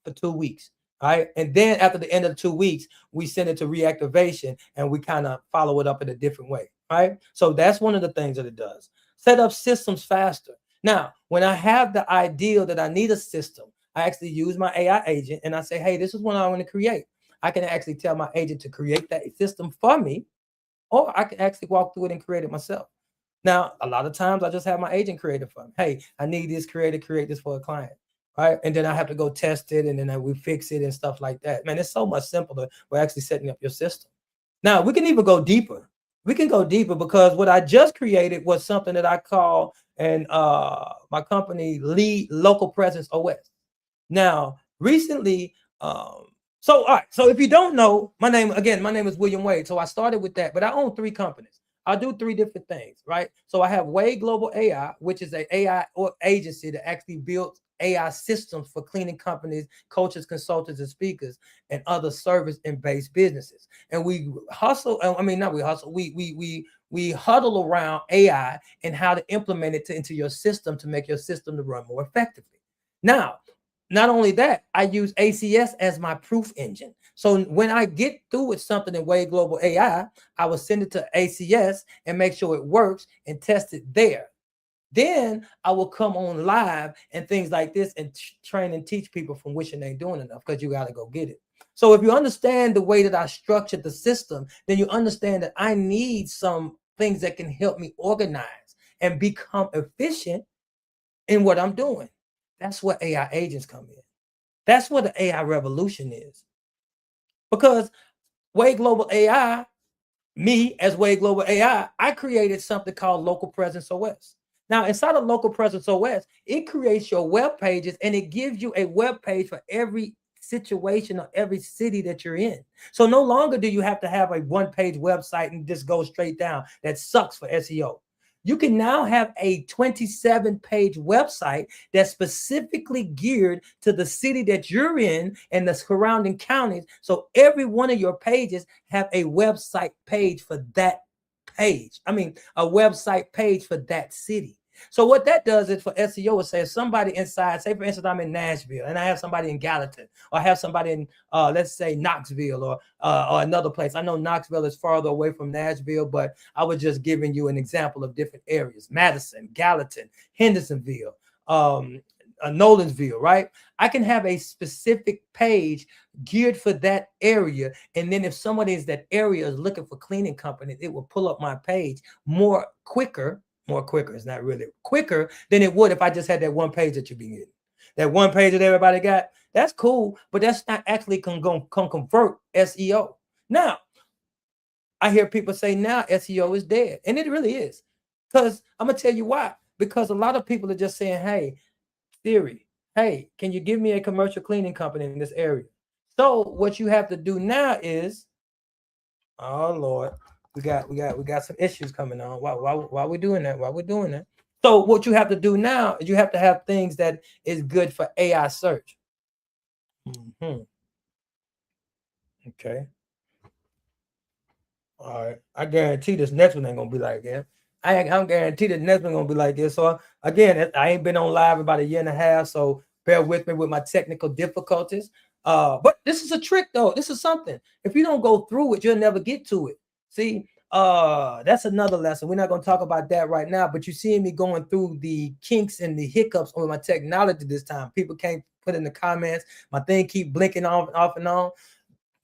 for 2 weeks. Right. And then after the end of the 2 weeks, we send it to reactivation and we kind of follow it up in a different way. Right. So that's one of the things that it does. Set up systems faster. Now, when I have the idea that I need a system, I actually use my AI agent and I say, hey, this is what I want to create. I can actually tell my agent to create that system for me, or I can actually walk through it and create it myself. Now, a lot of times I just have my agent create it for me. Hey, I need this created, create this for a client. Right. And then I have to go test it and then we fix it and stuff like that. Man, it's so much simpler. We're actually setting up your system. Now we can even go deeper. We can go deeper because what I just created was something that I call and my company lead local presence OS. Now, recently, so all right. So if you don't know, my name is William Wade. So I started with that, but I own 3 companies. I do 3 different things, right? So I have W.A.D.E Global AI, which is a AI or agency that actually builds AI systems for cleaning companies, coaches, consultants, and speakers, and other service and based businesses. And we hustle. I mean, not we hustle. We huddle around AI and how to implement it into your system to make your system to run more effectively. Now, not only that, I use ACS as my proof engine. So when I get through with something in W.A.D.E Global AI, I will send it to ACS and make sure it works and test it there. Then I will come on live and things like this and train and teach people from wishing they ain't doing enough, because you got to go get it. So if you understand the way that I structured the system, then you understand that I need some things that can help me organize and become efficient in what I'm doing. That's what AI agents come in. That's what the AI revolution is. Because W.A.D.E Global AI, me as W.A.D.E Global AI, I created something called Local Presence OS. Now, inside of Local Presence OS, it creates your web pages and it gives you a web page for every situation or every city that you're in. So no longer do you have to have a one-page website and just go straight down. That sucks for SEO. You can now have a 27-page website that's specifically geared to the city that you're in and the surrounding counties. So every one of your pages have a website page for that page. I mean, a website page for that city. So what that does is for SEO, it says somebody inside, say for instance, I'm in Nashville and I have somebody in Gallatin, or I have somebody in, let's say Knoxville or another place. I know Knoxville is farther away from Nashville, but I was just giving you an example of different areas: Madison, Gallatin, Hendersonville, Nolensville, right? I can have a specific page geared for that area. And then if somebody in that area is looking for cleaning companies, it will pull up my page more quicker. It's not really quicker than it would if I just had that one page that you've been getting. That one page that everybody got, that's cool, but that's not actually can convert SEO. Now, I hear people say now SEO is dead, and it really is. Because I'm gonna tell you why. Because a lot of people are just saying, hey, Siri, hey, can you give me a commercial cleaning company in this area? So what you have to do now is, oh Lord, we got some issues coming on. Why we doing that? Why we doing that? So what you have to do now is you have to have things that is good for AI search. Mm-hmm. Okay. All right. I guarantee this next one ain't gonna be like that. I'm guaranteed the next one gonna be like this. So again, I ain't been on live about a year and a half, so bear with me with my technical difficulties. But this is a trick though. This is something. If you don't go through it, you'll never get to it. See, that's another lesson. We're not gonna talk about that right now, but you see me going through the kinks and the hiccups on my technology this time. People can't put in the comments. My thing keep blinking off and on.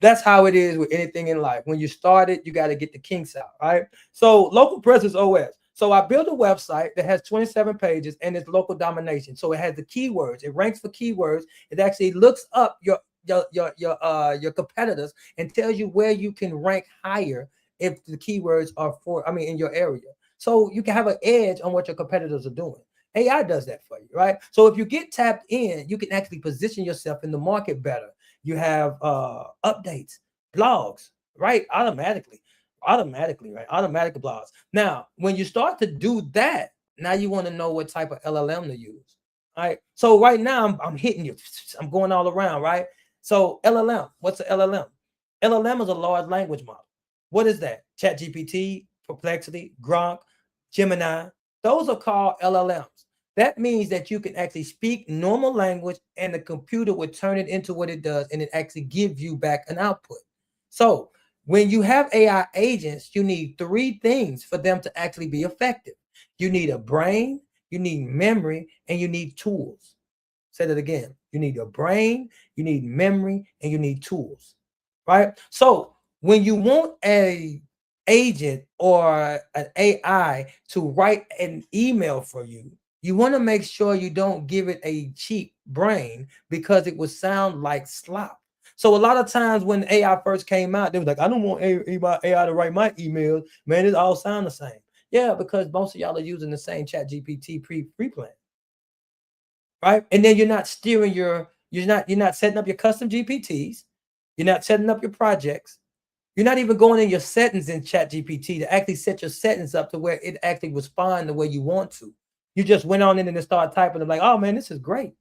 That's how it is with anything in life. When you start it, you got to get the kinks out, right? So local presence OS. So I built a website that has 27 pages and it's local domination. So it has the keywords. It ranks for keywords. It actually looks up your competitors and tells you where you can rank higher if the keywords are in your area. So you can have an edge on what your competitors are doing. AI does that for you, right? So if you get tapped in, you can actually position yourself in the market better. You have updates, blogs, right? Automatically, right? Automatic blogs. Now, when you start to do that, now you want to know what type of LLM to use, right? So right now I'm hitting you. I'm going all around, right? So LLM, what's an LLM? LLM is a large language model. What is that? ChatGPT, Perplexity, Gronk, Gemini. Those are called LLMs. That means that you can actually speak normal language and the computer would turn it into what it does and it actually gives you back an output. So when you have AI agents, you need three things for them to actually be effective. You need a brain, you need memory, and you need tools. Say that again. You need a brain, you need memory, and you need tools, right? So when you want a agent or an AI to write an email for you, you want to make sure you don't give it a cheap brain because it would sound like slop. So a lot of times when AI first came out, they was like, I don't want AI to write my emails. Man, it all sound the same. Yeah, because most of y'all are using the same chat GPT free plan. Right. And then you're not setting up your custom GPTs. You're not setting up your projects. You're not even going in your settings in chat GPT to actually set your settings up to where it actually responds the way you want to. You just went on in and started typing and like, oh man, this is great.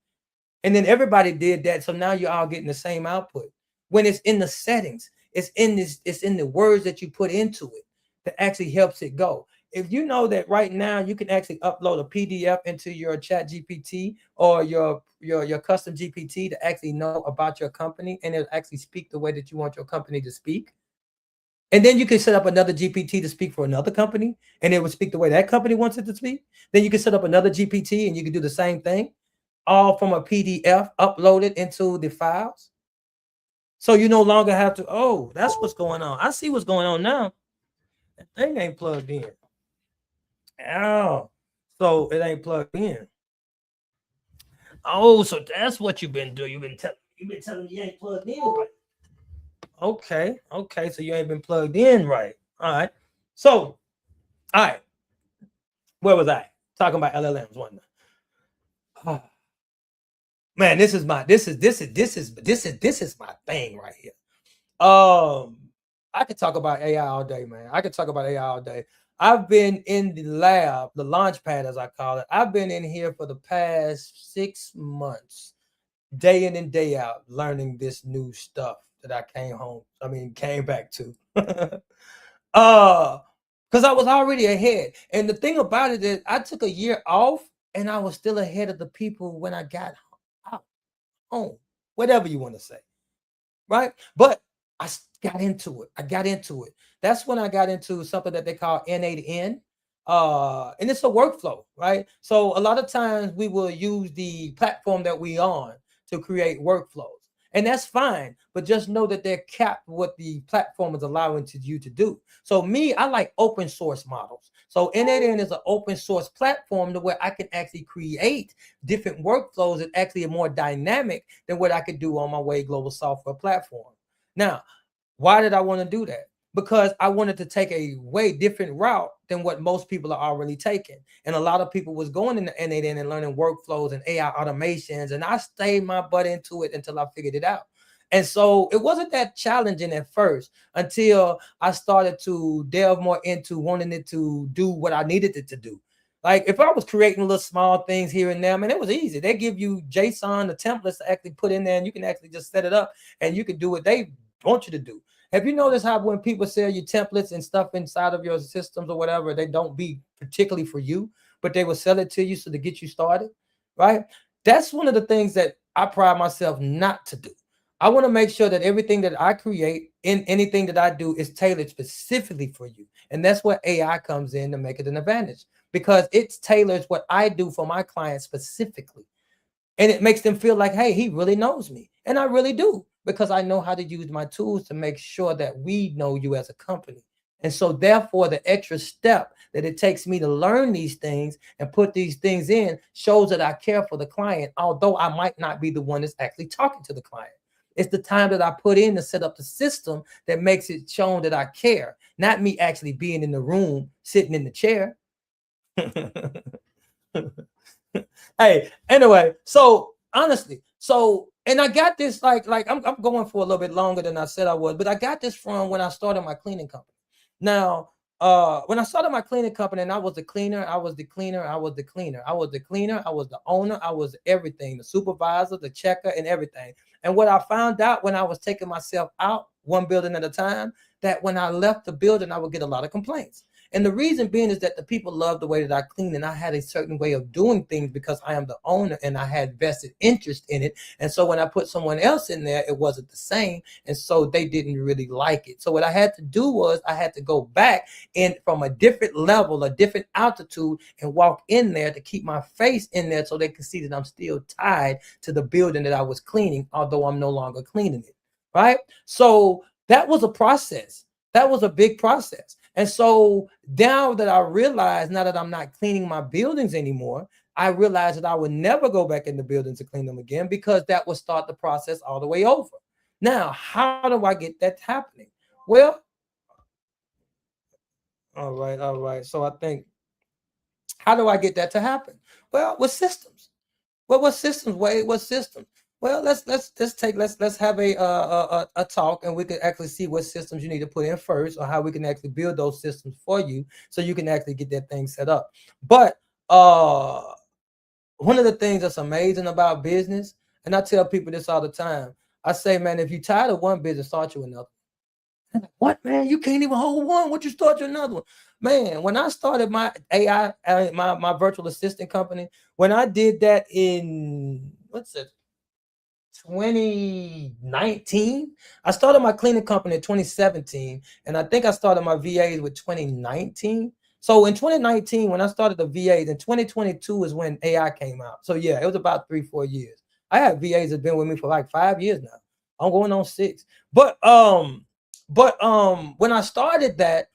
And then everybody did that. So now you're all getting the same output. When it's in the settings, it's in the words that you put into it that actually helps it go. If you know that right now you can actually upload a PDF into your chat GPT or your custom GPT to actually know about your company and it'll actually speak the way that you want your company to speak. And then you can set up another GPT to speak for another company and it will speak the way that company wants it to speak. Then you can set up another GPT and you can do the same thing all from a PDF uploaded into the files. So you no longer have to, oh, that's what's going on. I see what's going on now. That thing ain't plugged in. Oh, so it ain't plugged in. Oh, so that's what you've been doing. You've been telling me you ain't plugged in right. Okay. So you ain't been plugged in right. All right. So, all right. Where was I? Talking about LLMs, wasn't I? Oh, man, this is my thing right here. I could talk about AI all day, man. I could talk about AI all day. I've been in the lab, the launch pad, as I call it. I've been in here for the past 6 months, day in and day out, learning this new stuff that I came back to. Because I was already ahead. And the thing about it is I took a year off and I was still ahead of the people when I got home, whatever you want to say. Right. But I got into it. That's when I got into something that they call N8N. And it's a workflow, right? So a lot of times we will use the platform that we on to create workflows. And that's fine, but just know that they're capped what the platform is allowing you to do. So me, I like open source models. So N8N is an open source platform to where I can actually create different workflows that actually are more dynamic than what I could do on my W.A.D.E global software platform. Now, why did I want to do that? Because I wanted to take a way different route than what most people are already taking. And a lot of people was going into N8N and learning workflows and AI automations. And I stayed my butt into it until I figured it out. And so it wasn't that challenging at first until I started to delve more into wanting it to do what I needed it to do. Like if I was creating little small things here and there, man, it was easy. They give you JSON, the templates to actually put in there, and you can actually just set it up and you can do what they want you to do. Have you noticed how when people sell you templates and stuff inside of your systems or whatever, they don't be particularly for you, but they will sell it to you so to get you started, right? That's one of the things that I pride myself not to do. I want to make sure that everything that I create in anything that I do is tailored specifically for you. And that's where AI comes in to make it an advantage because it tailors what I do for my clients specifically. And it makes them feel like, hey, he really knows me. And I really do. Because I know how to use my tools to make sure that we know you as a company. And so, therefore, the extra step that it takes me to learn these things and put these things in shows that I care for the client, although I might not be the one that's actually talking to the client. It's the time that I put in to set up the system that makes it shown that I care, not me actually being in the room, sitting in the chair. Hey, anyway, so honestly, and I got this like I'm going for a little bit longer than I said I was, but I got this from when I started my cleaning company. Now, when I started my cleaning company, and I was the cleaner, I was the cleaner, I was the cleaner, I was the cleaner, I was the owner, I was everything, the supervisor, the checker, and everything. And what I found out when I was taking myself out one building at a time, that when I left the building, I would get a lot of complaints. And the reason being is that the people loved the way that I clean, and I had a certain way of doing things because I am the owner and I had vested interest in it. And so when I put someone else in there, it wasn't the same. And so they didn't really like it. So what I had to do was I had to go back in from a different level, a different altitude, and walk in there to keep my face in there so they can see that I'm still tied to the building that I was cleaning, although I'm no longer cleaning it. Right. So that was a process. That was a big process. And so now that I realize, now that I'm not cleaning my buildings anymore, I realize that I would never go back in the buildings to clean them again, because that would start the process all the way over. Now, how do I get that happening? Well, all right, all right. So I think, how do I get that to happen? Well, with systems. Well, what systems? Wait, what systems? Well, let's have a talk, and we can actually see what systems you need to put in first, or how we can actually build those systems for you, so you can actually get that thing set up. But uh, one of the things that's amazing about business, and I tell people this all the time, I say, man, if you're tired of one business, start you another. What, man? You can't even hold one. What, you start you another one? Man, when I started my AI, my virtual assistant company, when I did that in, what's it, 2019. I started my cleaning company in 2017, and I think I started my VAs with 2019. So in 2019, when I started the VAs, in 2022 is when AI came out. So yeah, it was about 3-4 years. I have VAs that's been with me for like 5 years now. I'm going on 6. But when I started that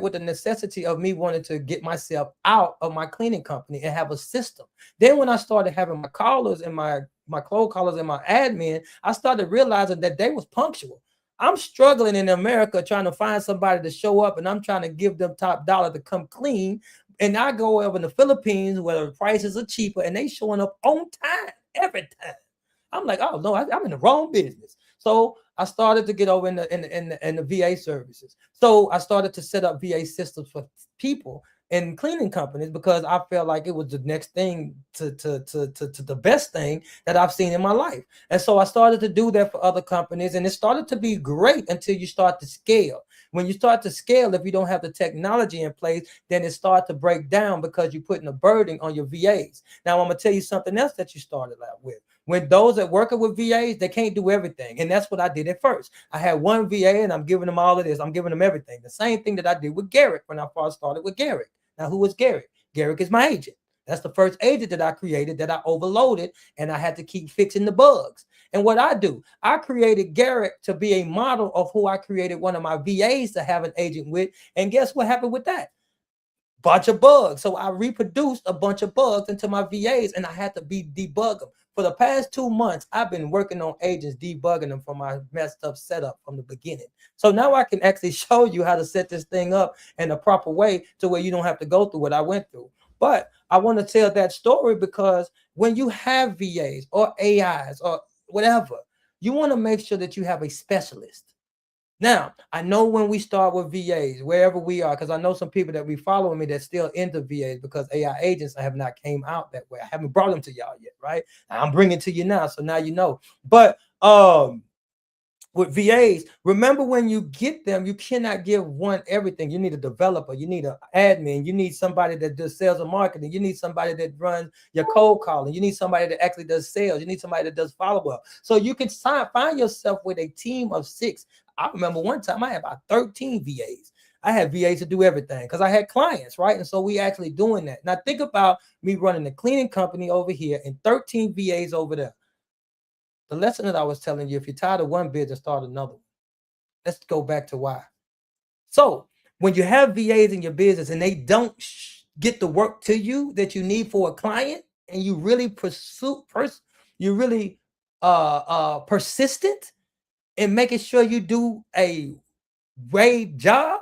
with the necessity of me wanting to get myself out of my cleaning company and have a system. Then when I started having my callers and my clothes callers and my admin, I started realizing that they was punctual. I'm struggling in America trying to find somebody to show up, and I'm trying to give them top dollar to come clean. And I go over in the Philippines where the prices are cheaper, and they showing up on time every time. I'm like, oh no, I'm in the wrong business. So I started to get over in the VA services. So I started to set up VA systems for people in cleaning companies, because I felt like it was the next thing to the best thing that I've seen in my life. And so I started to do that for other companies, and it started to be great until you start to scale. When you start to scale, if you don't have the technology in place, then it starts to break down, because you're putting a burden on your VAs. Now I'm gonna tell you something else that you started out with. When those that working with VAs, they can't do everything. And that's what I did at first. I had one VA and I'm giving them all of this. I'm giving them everything. The same thing that I did with Garrick when I first started with Garrick. Now, who is Garrick? Garrick is my agent. That's the first agent that I created that I overloaded, and I had to keep fixing the bugs. And what I do, I created Garrick to be a model of who I created one of my VAs to have an agent with. And guess what happened with that? Bunch of bugs. So I reproduced a bunch of bugs into my VAs, and I had to debug them. For the past 2 months, I've been working on agents, debugging them for my messed up setup from the beginning. So now I can actually show you how to set this thing up in a proper way to where you don't have to go through what I went through. But I want to tell that story because when you have VAs or AIs or whatever, you want to make sure that you have a specialist. Now, I know when we start with VAs, wherever we are, because I know some people that be following me that's still into VAs, because AI agents have not came out that way. I haven't brought them to y'all yet, right? I'm bringing to you now, so now you know. But with VAs, remember when you get them, you cannot give one everything. You need a developer, you need an admin, you need somebody that does sales and marketing, you need somebody that runs your cold calling, you need somebody that actually does sales, you need somebody that does follow-up. So you can find yourself with a team of 6. I remember one time I had about 13 VAs. I had VAs to do everything because I had clients, right? And so we actually doing that. Now think about me running a cleaning company over here and 13 VAs over there. the lesson that I was telling you, if you're tired of one business, start another one. Let's go back to why. So when you have VAs in your business and they don't get the work to you that you need for a client, and you really you really persistent in making sure you do a great job.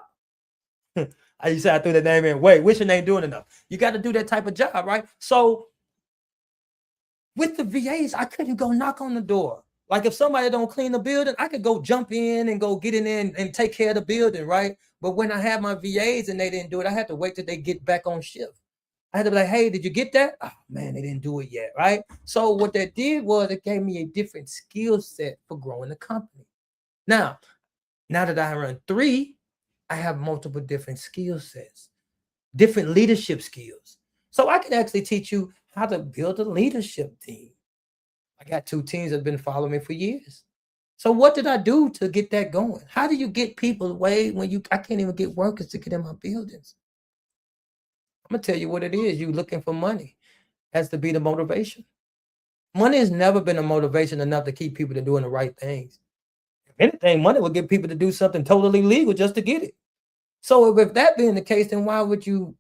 I used to say I threw that name in. Wait, wishing they ain't doing enough. You got to do that type of job, right? So with the VAs, I couldn't go knock on the door. Like if somebody don't clean the building, I could go jump in and go get in there and take care of the building, right? But when I had my VAs and they didn't do it, I had to wait till they get back on shift. I had to be like, hey, did you get that? Oh man, they didn't do it yet, right? So what that did was it gave me a different skill set for growing the company. Now that I run 3, I have multiple different skill sets, different leadership skills. So I can actually teach you how to build a leadership team. I got 2 teams that have been following me for years. So what did I do to get that going? How do you get people away when I can't even get workers to get in my buildings? I'm gonna tell you what it is. You looking for money has to be the motivation. Money has never been a motivation enough to keep people to doing the right things. If anything, money will get people to do something totally legal just to get it. So if that being the case, then why would you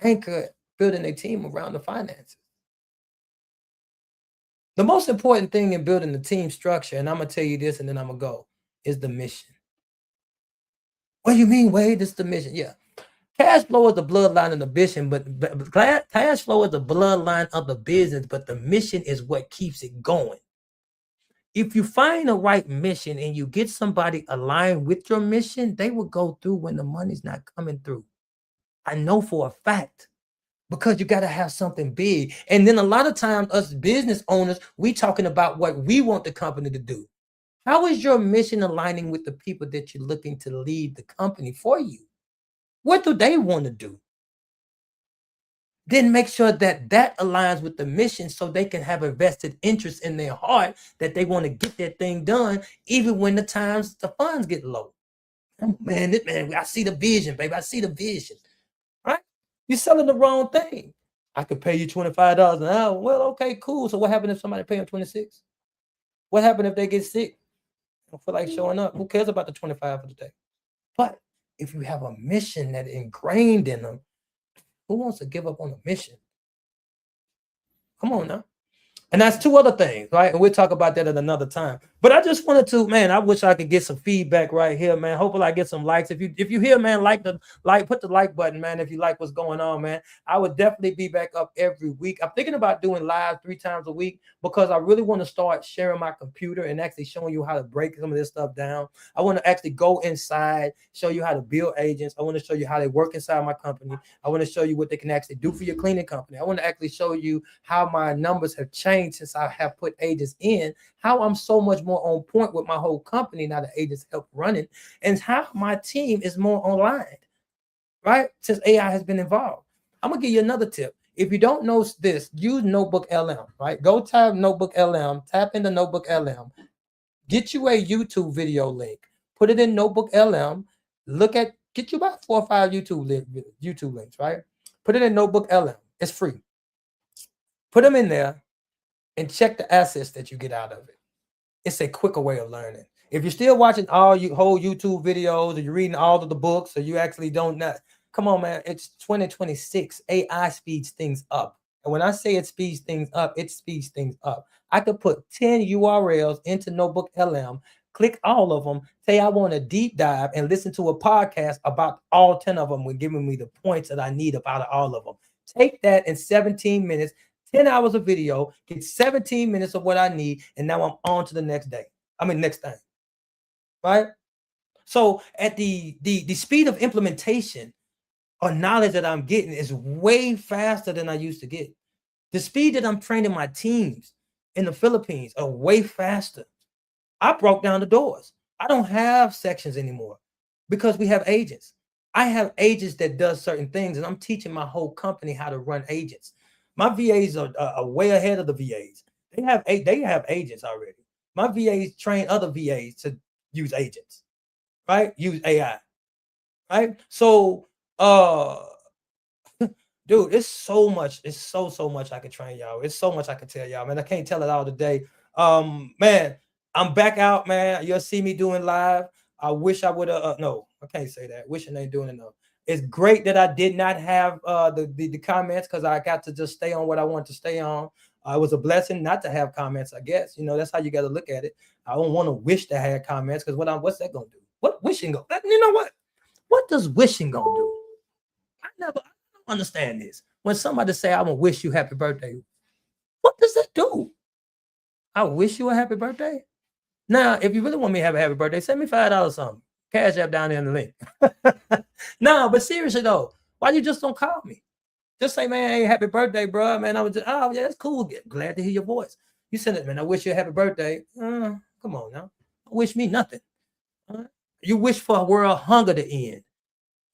anchor building a team around the finances? The most important thing in building the team structure, and I'm gonna tell you this and then I'm gonna go, is the mission. What do you mean, Wade? This is the mission. Yeah. Cash flow is the bloodline of the mission, but cash flow is the bloodline of the business, but the mission is what keeps it going. If you find the right mission and you get somebody aligned with your mission, they will go through when the money's not coming through. I know for a fact, because you got to have something big. And then a lot of times us business owners, we talking about what we want the company to do. How is your mission aligning with the people that you're looking to lead the company for you? What do they want to do? Then make sure that aligns with the mission so they can have a vested interest in their heart that they want to get that thing done, even when the funds get low. Man, I see the vision, baby. I see the vision. Right? You're selling the wrong thing. I could pay you $25 an hour. Well, okay, cool. So what happened if somebody pay them 26? What happened if they get sick? Don't feel like showing up. Who cares about the 25 for the day? But if you have a mission that ingrained in them, who wants to give up on a mission? Come on now. And that's 2 other things, right? And we'll talk about that at another time. But I just wanted to, man, I wish I could get some feedback right here, man. Hopefully I get some likes. If you hear, man, put the like button, man, if you like what's going on, man. I would definitely be back up every week. I'm thinking about doing live 3 times a week because I really want to start sharing my computer and actually showing you how to break some of this stuff down. I want to actually go inside, show you how to build agents. I want to show you how they work inside my company. I want to show you what they can actually do for your cleaning company. I want to actually show you how my numbers have changed since I have put agents in, how I'm so much more on point with my whole company now that agents help running, and how my team is more online, right? Since AI has been involved. I'm gonna give you another tip. If you don't know this, use Notebook LM, right? Go type Notebook LM, tap into Notebook LM, get you a YouTube video link, put it in Notebook LM, get you about 4 or 5 YouTube links, right? Put it in Notebook LM. It's free. Put them in there and check the assets that you get out of it. It's a quicker way of learning. If you're still watching all you whole YouTube videos, or you're reading all of the books, or you actually don't know, come on, man. It's 2026. AI speeds things up. And when I say it speeds things up, it speeds things up. I could put 10 URLs into Notebook LM, click all of them, say I want a deep dive, and listen to a podcast about all 10 of them when giving me the points that I need about all of them. Take that in 17 minutes. 10 hours of video, get 17 minutes of what I need, and now I'm on to the next thing. Right? So at the speed of implementation or knowledge that I'm getting is way faster than I used to get. The speed that I'm training my teams in the Philippines are way faster. I broke down the doors. I don't have sections anymore because we have agents. I have agents that does certain things, and I'm teaching my whole company how to run agents. My VAs are way ahead of the VAs. They have agents already. My VAs train other VAs to use agents, right? Use AI, right? So, dude, it's so much. It's so much I could train y'all. It's so much I could tell y'all, man. I can't tell it all today. Man, I'm back out, man. You'll see me doing live. I wish I would have. No, I can't say that. Wishing ain't doing enough. It's great that I did not have the comments because I got to just stay on what I want to stay on. It was a blessing not to have comments, I guess. You know, that's how you got to look at it. I don't want to wish to have comments because what's that gonna do? What wishing go? You know what? What does wishing gonna do? I don't understand this. When somebody say, "I'm gonna wish you happy birthday," what does that do? I wish you a happy birthday. Now, if you really want me to have a happy birthday, send me $5 something. Cash app down there in the link. No, but seriously though, why you just don't call me? Just say, man, hey, happy birthday, bro. Man, I was just, oh yeah, it's cool. Glad to hear your voice. You send it, man. I wish you a happy birthday. Come on now. Wish me nothing. You wish for a world hunger to end.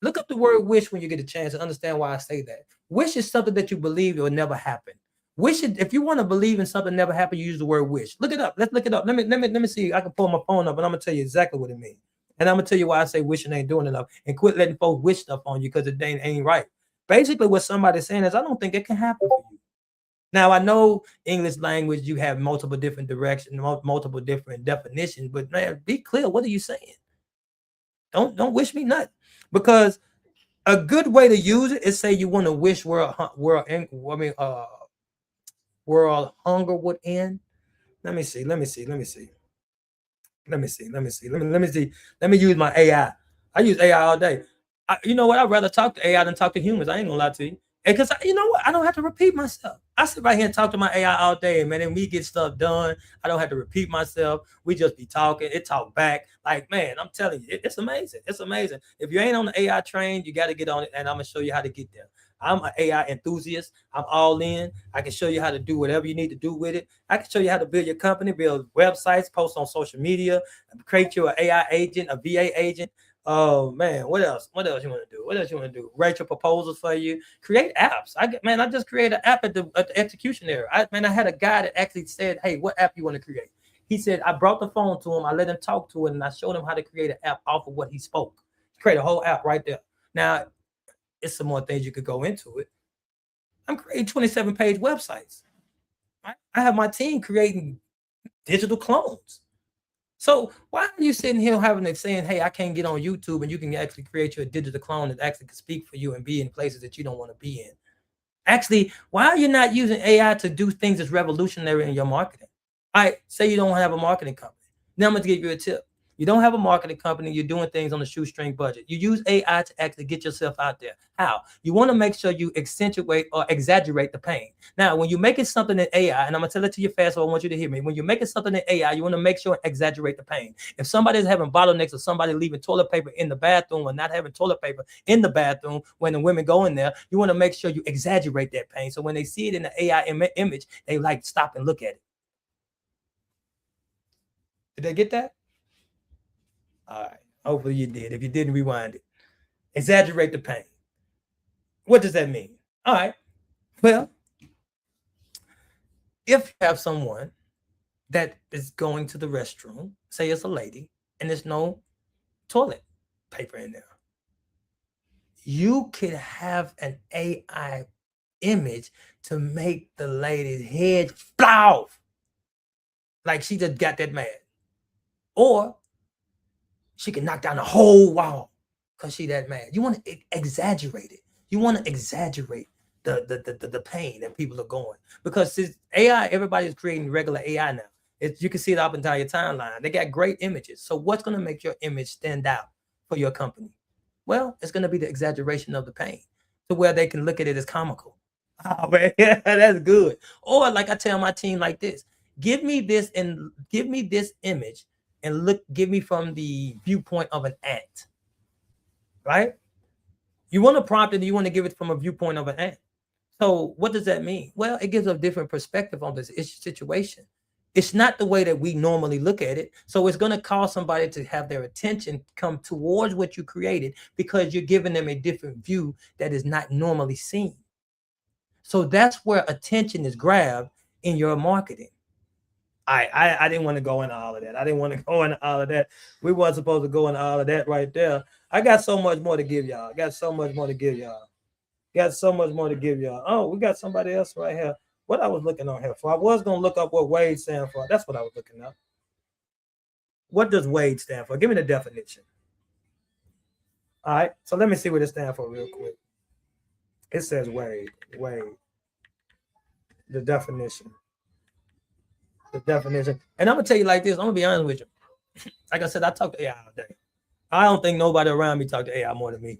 Look up the word wish when you get a chance to understand why I say that. Wish is something that you believe will never happen. Wish it, if you want to believe in something never happened, you use the word wish. Look it up. Let's look it up. Let me see. I can pull my phone up and I'm gonna tell you exactly what it means. And I'm gonna tell you why I say wishing ain't doing enough and quit letting folks wish stuff on you because it ain't right. Basically, what somebody's saying is, I don't think it can happen for you. Now, I know English language, you have multiple different directions, multiple different definitions, but man, be clear. What are you saying? Don't wish me nothing, because a good way to use it is say you want to wish world hunger would end. Let me see. Let me see. Let me see. Let me see. Let me see. Let me see. Let me use my AI. I use AI all day. You know what? I'd rather talk to AI than talk to humans. I ain't gonna lie to you. Because you know what? I don't have to repeat myself. I sit right here and talk to my AI all day, man, and we get stuff done. I don't have to repeat myself. We just be talking. It talk back. Like, man, I'm telling you, it's amazing. It's amazing. If you ain't on the AI train, you got to get on it, and I'm gonna show you how to get there. I'm an AI enthusiast. I'm all in. I can show you how to do whatever you need to do with it. I can show you how to build your company, build websites, post on social media, create your AI agent, a VA agent. Oh man, what else? What else you want to do? What else you want to do? Write your proposals for you. Create apps. I just created an app at the execution area. I had a guy that actually said, "Hey, what app you want to create?" He said, I brought the phone to him. I let him talk to it, and I showed him how to create an app off of what he spoke. Create a whole app right there. Now, it's some more things you could go into it. I'm creating 27-page websites. I have my team creating digital clones. So why are you sitting here having it saying, hey, I can't get on YouTube, and you can actually create your digital clone that actually can speak for you and be in places that you don't want to be in? Actually, why are you not using AI to do things that's revolutionary in your marketing? All right, say you don't have a marketing company. Now I'm going to give you a tip. You don't have a marketing company. You're doing things on a shoestring budget. You use AI to actually get yourself out there. How? You want to make sure you accentuate or exaggerate the pain. Now, when you're making something in AI, and I'm going to tell it to you fast, so I want you to hear me. When you're making something in AI, you want to make sure exaggerate the pain. If somebody's having bottlenecks or somebody leaving toilet paper in the bathroom or not having toilet paper in the bathroom when the women go in there, you want to make sure you exaggerate that pain. So when they see it in the AI image, they like stop and look at it. Did they get that? All right. Hopefully you did. If you didn't, rewind it. Exaggerate the pain. What does that mean? All right. Well, if you have someone that is going to the restroom, say it's a lady, and there's no toilet paper in there, you could have an AI image to make the lady's head fly off. Like she just got that mad. Or she can knock down the whole wall because she that mad. You want to exaggerate it. You want to exaggerate the pain that people are going, because this AI, everybody is creating regular AI now. You can see it up entire timeline. They got great images. So what's going to make your image stand out for your company? Well, it's going to be the exaggeration of the pain to where they can look at it as comical. Oh man, yeah, that's good. Or like I tell my team like this: give me this image and give me from the viewpoint of an ant. Right? You want to prompt it, and you want to give it from a viewpoint of an ant. So what does that mean? Well, it gives a different perspective on this situation. It's not the way that we normally look at it. So it's going to cause somebody to have their attention come towards what you created because you're giving them a different view that is not normally seen. So that's where attention is grabbed in your marketing. I didn't want to go into all of that. I didn't want to go into all of that. We weren't supposed to go into all of that right there. I got so much more to give y'all. Got so much more to give y'all. Oh, we got somebody else right here. what I was looking on here for. I was gonna look up what WADE stands for. That's what I was looking up. What does WADE stand for? Give me the definition. All right, so let me see what it stands for real quick. It says WADE. WADE. The definition. The definition. And I'm gonna tell you like this. I'm gonna be honest with you. Like I said, I talk to AI all day. I don't think nobody around me talk to AI more than me.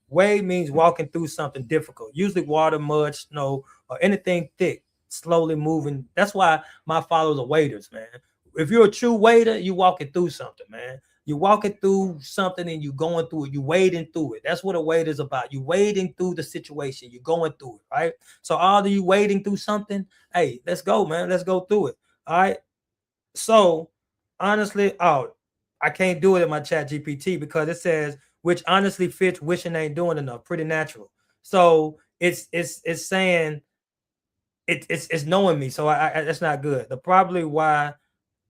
WADE means walking through something difficult, usually water, mud, snow, or anything thick, slowly moving. That's why my followers are waders, man. If you're a true wader, you walking through something, man. You're walking through something and you're going through it. You're wading through it. That's what a wade is about. You're wading through the situation. You're going through it, right? So all of you wading through something, hey, let's go, man. Let's go through it. All right. So honestly, I can't do it in my chat GPT because it says, which honestly fits wishing ain't doing enough. Pretty natural. So it's saying it's knowing me. So I that's not good. The probably why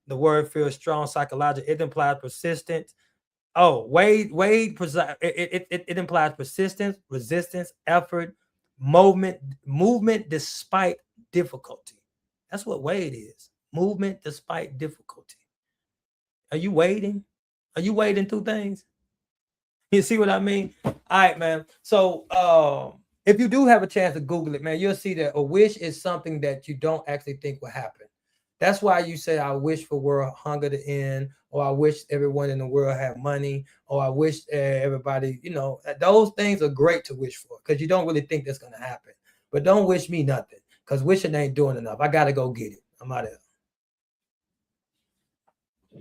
the word feels strong psychological. It implies persistence. Oh, WADE it implies persistence, resistance, effort, movement despite difficulty. That's what WADE is. Movement despite difficulty. Are you waiting? Are you wading through things? You see what I mean? All right, man. So if you do have a chance to Google it, man, you'll see that a wish is something that you don't actually think will happen. That's why you say, I wish for world hunger to end, or I wish everyone in the world had money, or I wish everybody, those things are great to wish for because you don't really think that's going to happen. But don't wish me nothing because wishing ain't doing enough. I got to go get it. I'm out of here.